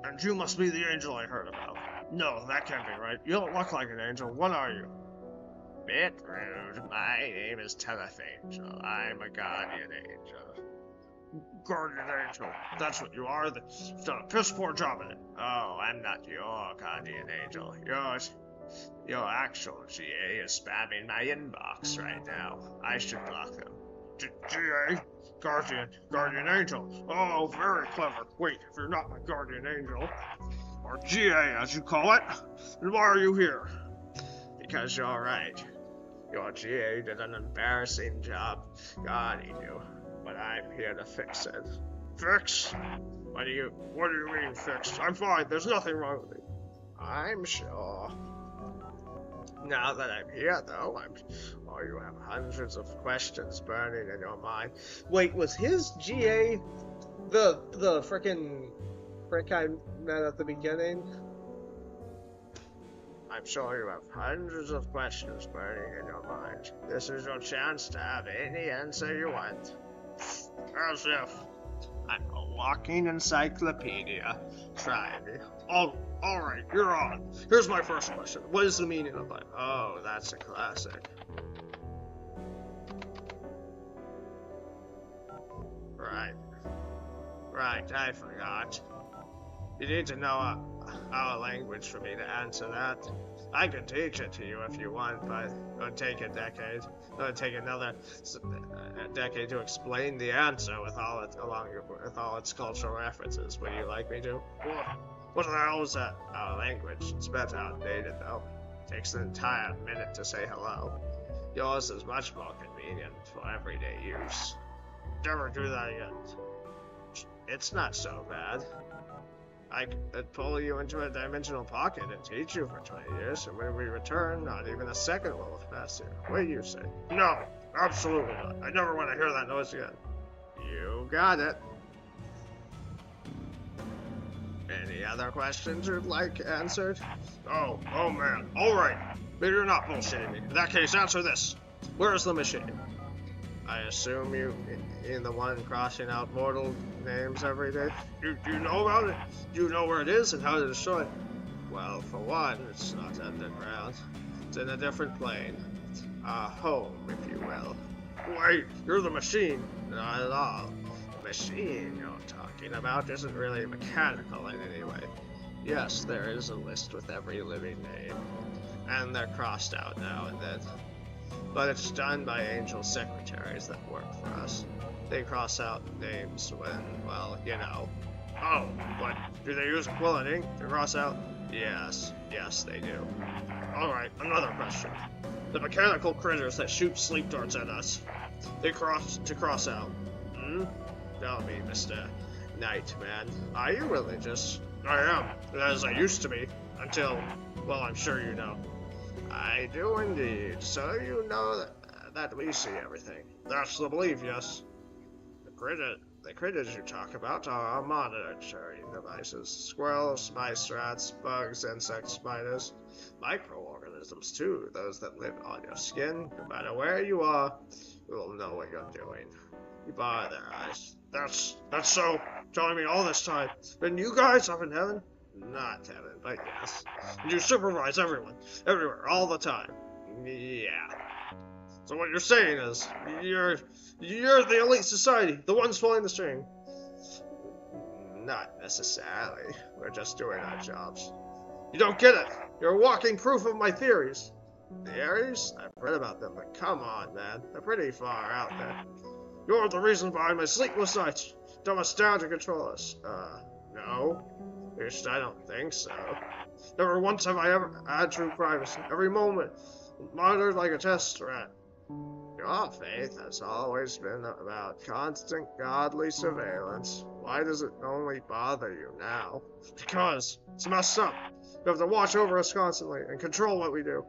And you must be the angel I heard about. No, that can't be right. You don't look like an angel. What are you? bit rude. My name is Telefangel. I'm a guardian angel. Guardian angel. That's what you are. You've done a piss poor job at it. Oh, I'm not your guardian angel. Your actual GA is spamming my inbox right now. I should block them. GA? Guardian angel. Oh, very clever. Wait, if you're not my guardian angel, or GA as you call it, then why are you here? Because you're right. Your GA did an embarrassing job guarding you, but I'm here to fix it. Fix? What do you mean fix? I'm fine, there's nothing wrong with me. I'm sure. Now that I'm here, though, you have hundreds of questions burning in your mind. Wait, was his GA the frickin' prick I met at the beginning? I'm sure you have hundreds of questions burning in your mind. This is your chance to have any answer you want. As if I'm a walking encyclopedia. Try me. Alright, you're on. Here's my first question. What is the meaning of life? Oh, that's a classic. Right, I forgot. You need to know our language for me to answer that. I can teach it to you if you want, but it would take a decade. It would take another decade to explain the answer with all its cultural references. Would you like me to? What the hell is that? Our language. It's a bit outdated, though. It takes an entire minute to say hello. Yours is much more convenient for everyday use. Never do that again. It's not so bad. I could pull you into a dimensional pocket and teach you for 20 years, and when we return, not even a second will have passed here. What do you say? No, absolutely not. I never want to hear that noise again. You got it. Any other questions you'd like answered? Oh man. Alright. Maybe you're not bullshitting me. In that case, answer this. Where is the machine? I assume you mean the one crossing out mortal names every day? Do you know about it? Do you know where it is and how to destroy it? Well, for one, it's not underground. It's in a different plane. A home, if you will. Wait, you're the machine. Not at all. The machine you're talking about isn't really mechanical in any way. Yes, there is a list with every living name, and they're crossed out now and then. But it's done by angel secretaries that work for us. They cross out names when, well, you know. Oh, what? Do they use quill and ink to cross out? Yes, they do. Alright, another question. The mechanical critters that shoot sleep darts at us, they cross out. Tell me, Mr. Nightman, are you religious? I am, as I used to be, until, well, I'm sure you know. I do indeed, so you know that we see everything. That's the belief, yes. The critters you talk about are our monitoring devices. Squirrels, mice, rats, bugs, insects, spiders. Microorganisms, too. Those that live on your skin. No matter where you are, we will know what you're doing. You bar their eyes. That's so. Telling me all this time. Been you guys up in heaven? Not heaven, but yes. And you supervise everyone. Everywhere, all the time. Yeah. So what you're saying is, you're the elite society, the ones pulling the string. Not necessarily. We're just doing our jobs. You don't get it. You're walking proof of my theories. Theories? I've read about them, but come on, man. They're pretty far out there. You're the reason behind my sleepless nights. Dumb us down to control us. No. At least I don't think so. Never once have I ever had true privacy. Every moment, monitored like a test rat. Your faith has always been about constant godly surveillance. Why does it only bother you now? Because it's messed up. You have to watch over us constantly and control what we do.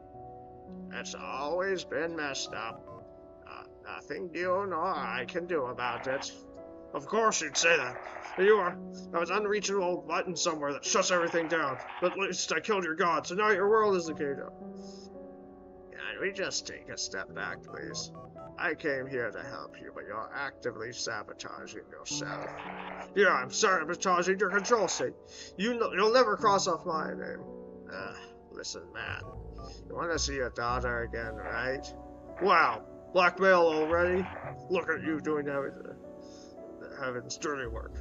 It's always been messed up. Nothing you nor I can do about it. Of course you'd say that. You are. That was an unreachable button somewhere that shuts everything down. But at least I killed your god, so now your world is decayed up. Can we just take a step back, please? I came here to help you, but you're actively sabotaging yourself. Yeah, I'm sabotaging your control state. You'll never cross off my name. Listen, man. You want to see your daughter again, right? Wow, blackmail already? Look at you doing heaven's dirty work.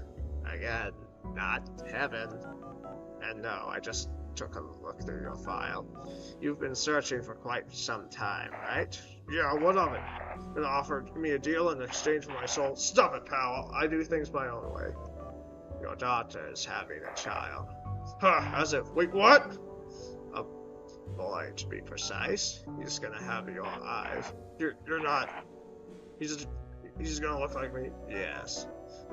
Again, not heaven. And no, I just took a look through your file. You've been searching for quite some time, right? Yeah, what of it? And offered me a deal in exchange for my soul. Stop it, pal. I do things my own way. Your daughter is having a child. Huh, as if, wait, what? A boy, to be precise. He's gonna have your eyes. You're not. He's gonna look like me? Yes.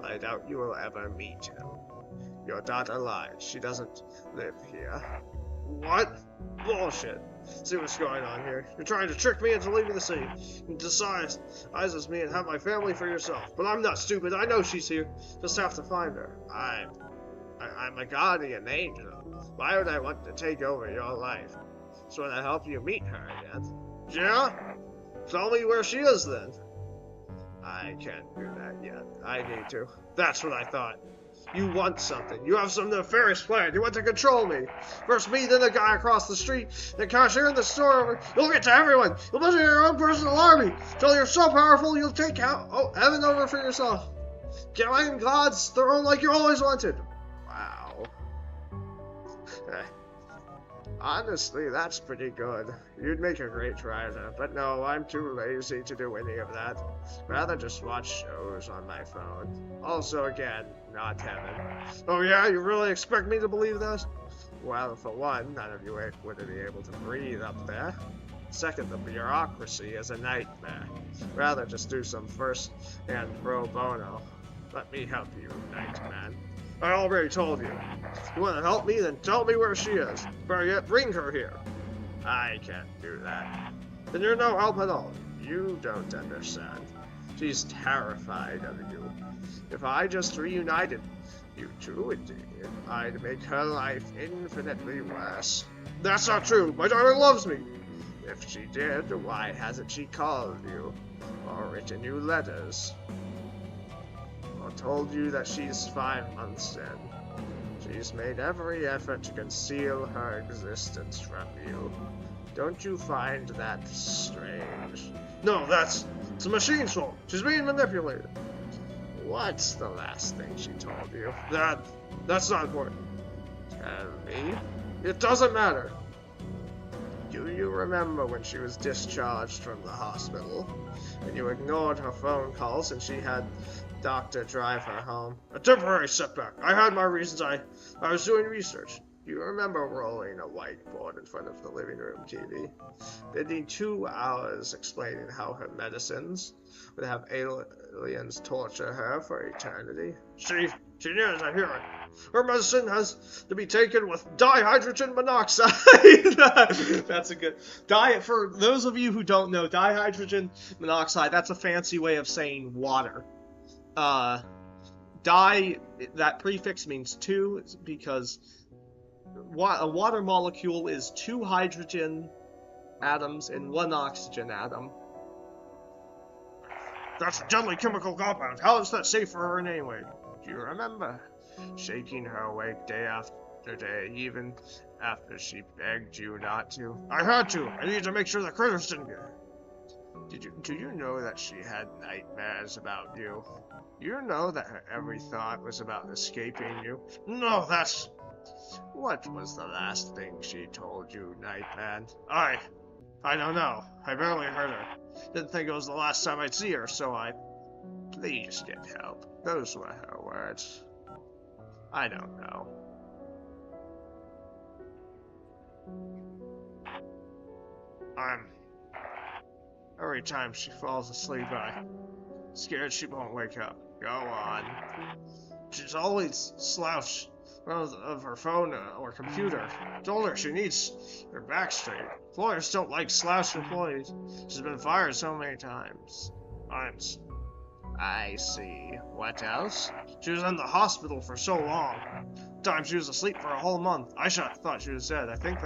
I doubt you will ever meet him. Your daughter lies. She doesn't live here. What? Bullshit. See what's going on here. You're trying to trick me into leaving the city. And disguises me and have my family for yourself. But I'm not stupid. I know she's here. Just have to find her. I'm a guardian angel. Why would I want to take over your life? Just want to help you meet her again. Yeah? Tell me where she is then. I can't do that yet. I need to. That's what I thought. You want something. You have some nefarious plan. You want to control me. First me, then the guy across the street, then cashier in the store. You'll get to everyone. You'll build your own personal army. Till you're so powerful, you'll take out heaven over for yourself. Claim God's throne like you always wanted. Wow. Honestly, that's pretty good. You'd make a great writer, but no, I'm too lazy to do any of that. Rather just watch shows on my phone. Also, again, not heaven. Oh yeah, you really expect me to believe this? Well, for one, none of you would be able to breathe up there. Second, the bureaucracy is a nightmare. Rather just do some first and pro bono. Let me help you, Nightman. I already told you. You want to help me? Then tell me where she is. Better yet, bring her here. I can't do that. Then you're no help at all. You don't understand. She's terrified of you. If I just reunited you two, I'd make her life infinitely worse. That's not true. My daughter loves me. If she did, why hasn't she called you? Or written you letters? Or told you that she's 5 months in? She's made every effort to conceal her existence from you. Don't you find that strange? No, it's the machine's fault. She's being manipulated. What's the last thing she told you? That's not important. Tell me. It doesn't matter. Do you remember when she was discharged from the hospital? And you ignored her phone calls and she had doctor drive her home? A temporary setback. I had my reasons. I was doing research. You remember rolling a whiteboard in front of the living room TV? Spending 2 hours explaining how her medicines would have aliens torture her for eternity? She knows, I hear it. Her medicine has to be taken with dihydrogen monoxide. That's a good... For those of you who don't know, dihydrogen monoxide, that's a fancy way of saying water. That prefix means 2 because a water molecule is 2 hydrogen atoms and 1 oxygen atom. That's a deadly chemical compound. How is that safe for her in any way? Do you remember? Shaking her awake day after day, even after she begged you not to. I had to. I needed to make sure the critters didn't get her. Do you know that she had nightmares about you? You know that her every thought was about escaping you? No, that's... What was the last thing she told you, Nightman? I don't know. I barely heard her. Didn't think it was the last time I'd see her, so I... Please get help. Those were her words. I don't know. Every time she falls asleep, I'm scared she won't wake up. Go on. She's always slouched in front of her phone or computer. Told her she needs her back straight. Employers don't like slouched employees. She's been fired so many times. I see. What else? She was in the hospital for so long. Times she was asleep for a whole month. I thought she was dead. I think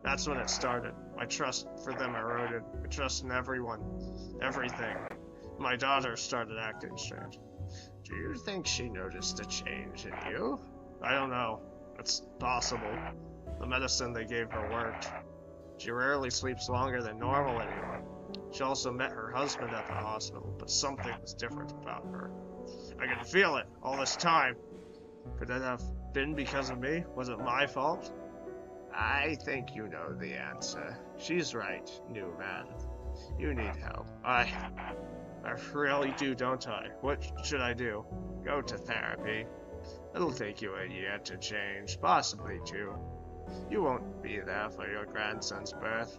that's when it started. My trust for them eroded. My trust in everyone. Everything. My daughter started acting strange. Do you think she noticed a change in you? I don't know. It's possible. The medicine they gave her worked. She rarely sleeps longer than normal anymore. She also met her husband at the hospital, but something was different about her. I could feel it all this time. Could that have been because of me? Was it my fault? I think you know the answer. She's right, new man. You need help. I really do, don't I? What should I do? Go to therapy. It'll take you a year to change, possibly two. You won't be there for your grandson's birth.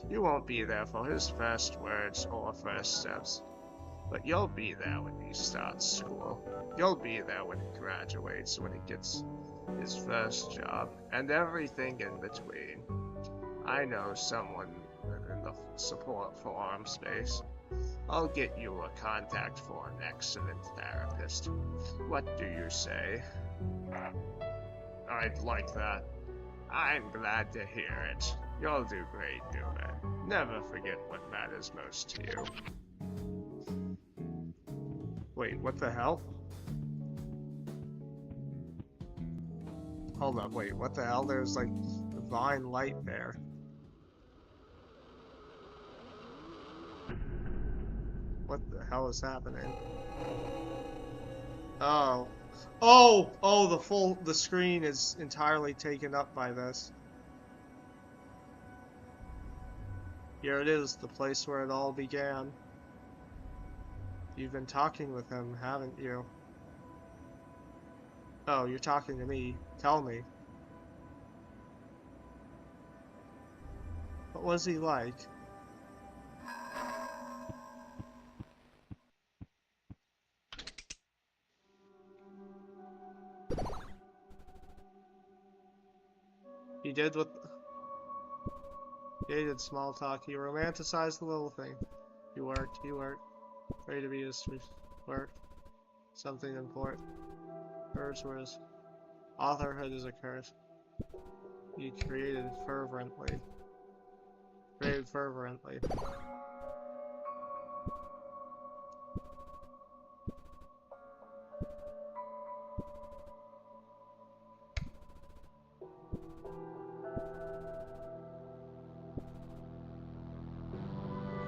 You won't be there for his first words or first steps. But you'll be there when he starts school. You'll be there when he graduates, when he gets his first job, and everything in between. I know someone in the support forum space. I'll get you a contact for an excellent therapist. What do you say? I'd like that. I'm glad to hear it. You'll do great, Newman. Never forget what matters most to you. Wait, what the hell? Hold up, wait, what the hell? There's like divine light there. What the hell is happening? Oh. Oh, the screen is entirely taken up by this. Here it is, the place where it all began. You've been talking with him, haven't you? Oh, you're talking to me. Tell me. What was he like? He did what... He hated small talk. He romanticized the little thing. He worked. Ready to be his work. Something important. Hers was... Authorhood is a curse. He created fervently.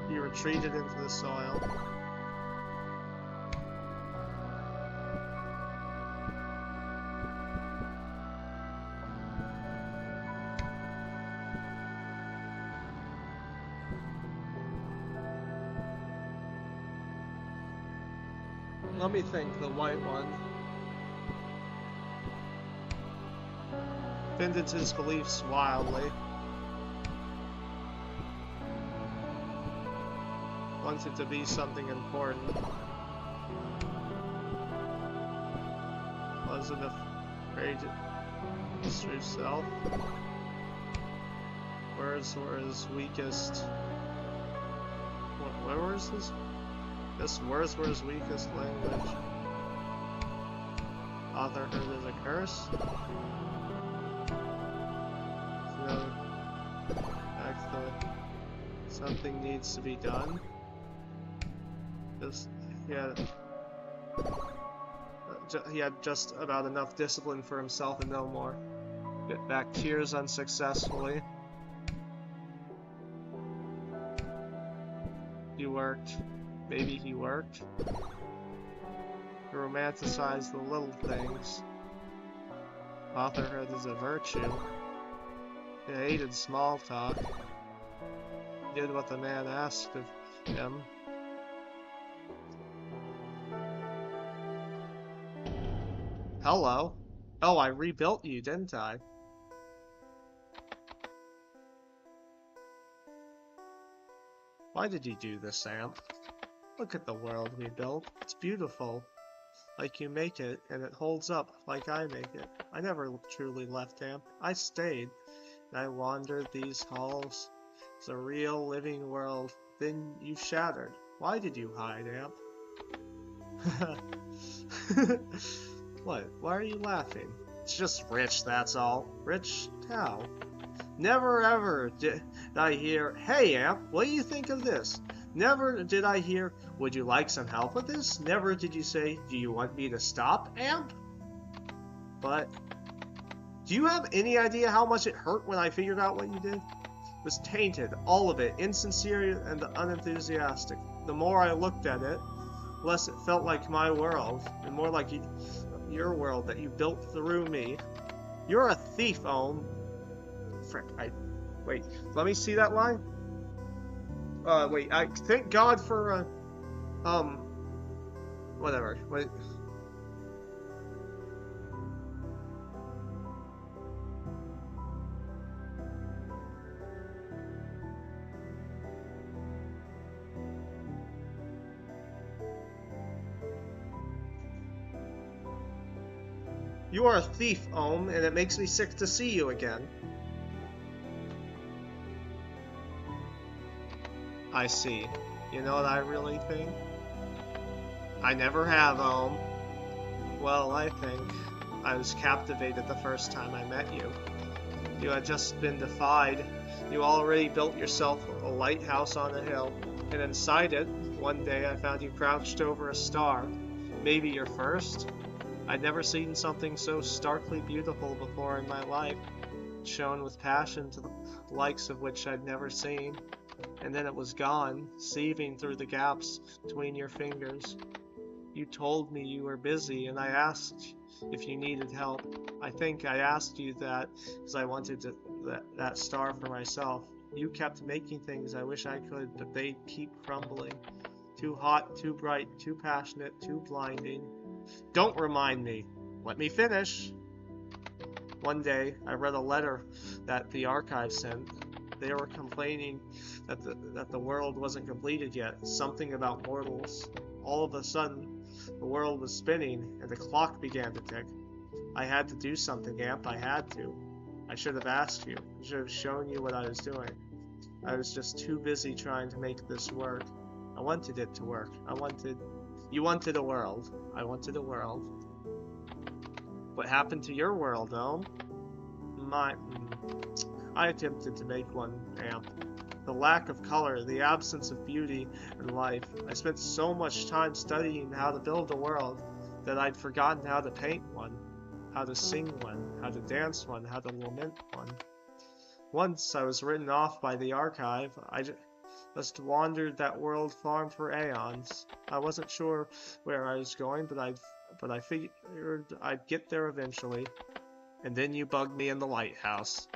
He retreated into the soil. Let me think, the white one. Bended his beliefs wildly. Wanted to be something important. Wasn't afraid to true self. Words were his weakest. Where was his? Yes, words were his weakest language. Authorhood is a curse. No, actually, something needs to be done. He had just about enough discipline for himself and no more. Get back tears unsuccessfully. He worked. Maybe he worked. He romanticized the little things. Authorhood is a virtue. He hated small talk. He did what the man asked of him. Hello. Oh, I rebuilt you, didn't I? Why did you do this, Sam? Look at the world we built. It's beautiful. Like you make it, and it holds up like I make it. I never truly left Amp. I stayed, and I wandered these halls. It's a real living world. Then you shattered. Why did you hide, Amp? What? Why are you laughing? It's just Rich, that's all. Rich? How? Never ever did I hear, hey Amp, what do you think of this? Never did I hear, would you like some help with this? Never did you say, do you want me to stop, Amp? But, do you have any idea how much it hurt when I figured out what you did? was tainted, all of it, insincere and unenthusiastic. The more I looked at it, less it felt like my world, and more like your world that you built through me. You're a thief, Ohm. Frick, wait, let me see that line? Wait, I thank God for, whatever, wait. You are a thief, Ohm, and it makes me sick to see you again. I see. You know what I really think? I never have, Ohm. Well, I think I was captivated the first time I met you. You had just been defied. You already built yourself a lighthouse on a hill, and inside it, one day I found you crouched over a star. Maybe your first? I'd never seen something so starkly beautiful before in my life. It shone with passion to the likes of which I'd never seen. And then it was gone, sieving through the gaps between your fingers. You told me you were busy, and I asked if you needed help. I think I asked you that because I wanted that star for myself. You kept making things I wish I could, but they keep crumbling. Too hot, too bright, too passionate, too blinding. Don't remind me. Let me finish. One day, I read a letter that the archive sent. They were complaining that the world wasn't completed yet. Something about mortals. All of a sudden, the world was spinning, and the clock began to tick. I had to do something, Amp. I had to. I should have asked you. I should have shown you what I was doing. I was just too busy trying to make this work. I wanted it to work. You wanted a world. I wanted a world. What happened to your world, Ohm? I attempted to make one, Amp. The lack of color, the absence of beauty and life. I spent so much time studying how to build a world that I'd forgotten how to paint one, how to sing one, how to dance one, how to lament one. Once I was written off by the archive. I just wandered that world farm for aeons. I wasn't sure where I was going, but I figured I'd get there eventually. And then you bugged me in the lighthouse.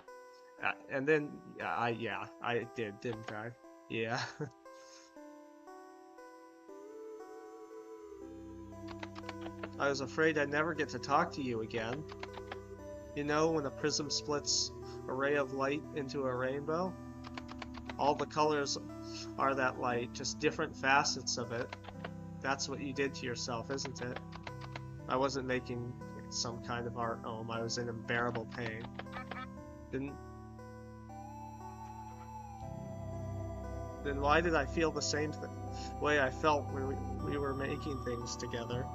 And then, I did, didn't I? Yeah. I was afraid I'd never get to talk to you again. You know, when a prism splits a ray of light into a rainbow? All the colors are that light, just different facets of it. That's what you did to yourself, isn't it? I wasn't making some kind of art, Ohm. I was in unbearable pain. Then why did I feel the same way I felt when we were making things together?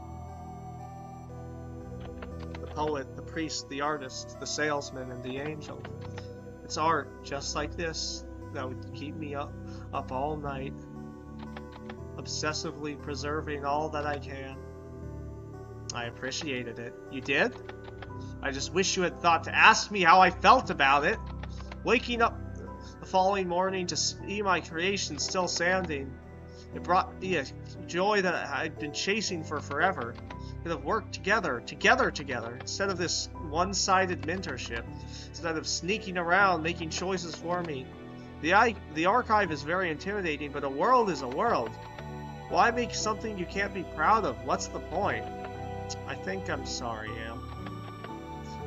The poet, the priest, the artist, the salesman, and the angel. It's art just like this that would keep me up all night, obsessively preserving all that I can. I appreciated it. You did? I just wish you had thought to ask me how I felt about it. Waking up the following morning to see my creation still standing, it brought me a joy that I'd been chasing for forever. We could have worked together, instead of this one-sided mentorship, instead of sneaking around making choices for me. The archive is very intimidating, but a world is a world. Why make something you can't be proud of? What's the point? I think I'm sorry, Am.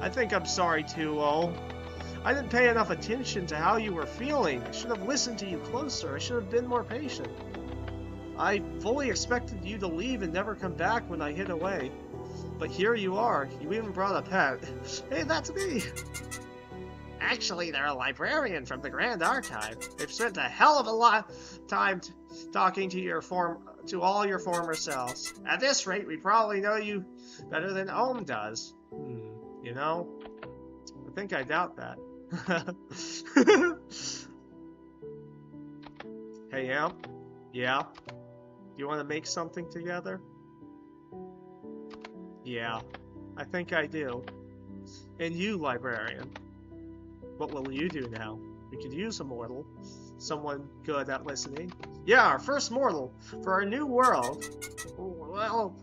I think I'm sorry too, Ohm. I didn't pay enough attention to how you were feeling. I should have listened to you closer. I should have been more patient. I fully expected you to leave and never come back when I hid away. But here you are. You even brought a pet. Hey, that's me! Actually, they're a librarian from the Grand Archive. They've spent a hell of a lot of time talking to all your former selves. At this rate, we probably know you better than Ohm does. You know? I think I doubt that. Hey, Amp? Yeah? You want to make something together? Yeah, I think I do. And you, librarian? What will you do now? We could use a mortal. Someone good at listening. Yeah, our first mortal for our new world. Well,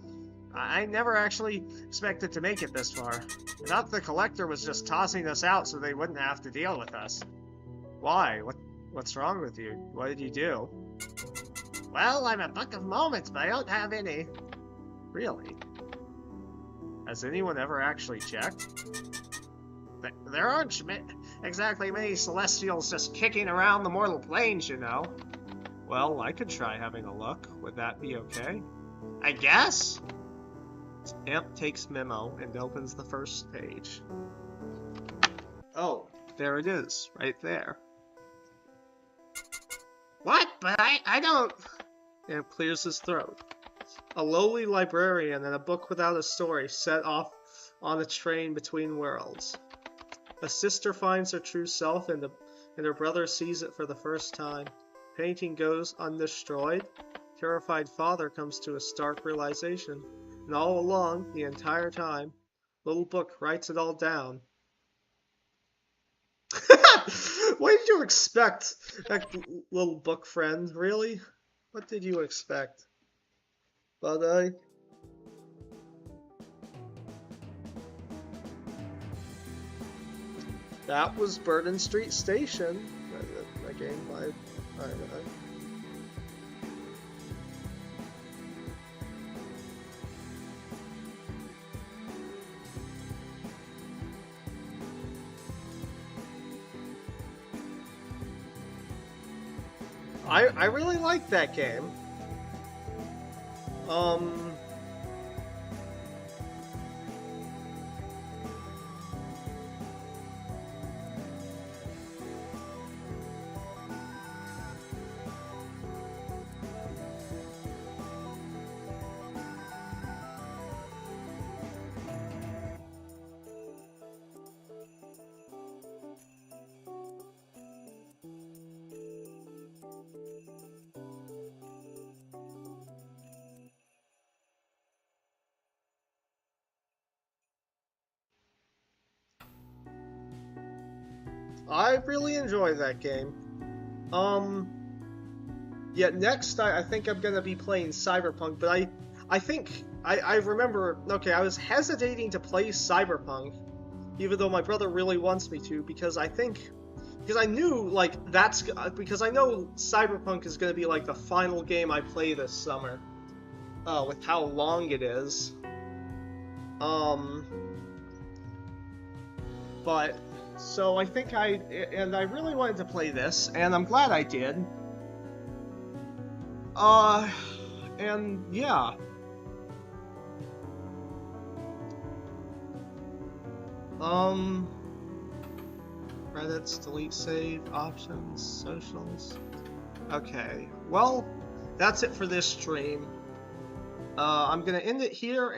I never actually expected to make it this far. I thought the Collector was just tossing us out so they wouldn't have to deal with us. Why? What's wrong with you? What did you do? Well, I'm a book of moments, but I don't have any. Really? Has anyone ever actually checked? There aren't exactly many Celestials just kicking around the mortal planes, you know. Well, I could try having a look. Would that be okay? I guess? Amp takes memo and opens the first page. Oh, there it is, right there. What? But I don't... Amp clears his throat. A lowly librarian and a book without a story set off on a train between worlds. A sister finds her true self and her brother sees it for the first time. Painting goes undestroyed. Terrified father comes to a stark realization. And all along, the entire time, little book writes it all down. What did you expect, little book friend? Really? What did you expect? But, that was Burden Street Station. A game by... I don't know. I really like that game. I really enjoy that game. Yeah, next I think I'm gonna be playing Cyberpunk, but I think I remember, okay, I was hesitating to play Cyberpunk, even though my brother really wants me to, because I knew, like, because I know Cyberpunk is gonna be, like, the final game I play this summer, with how long it is. But... So I think I really wanted to play this, and I'm glad I did. And yeah. Credits, delete save, options, socials. Okay, well, that's it for this stream. I'm gonna end it here.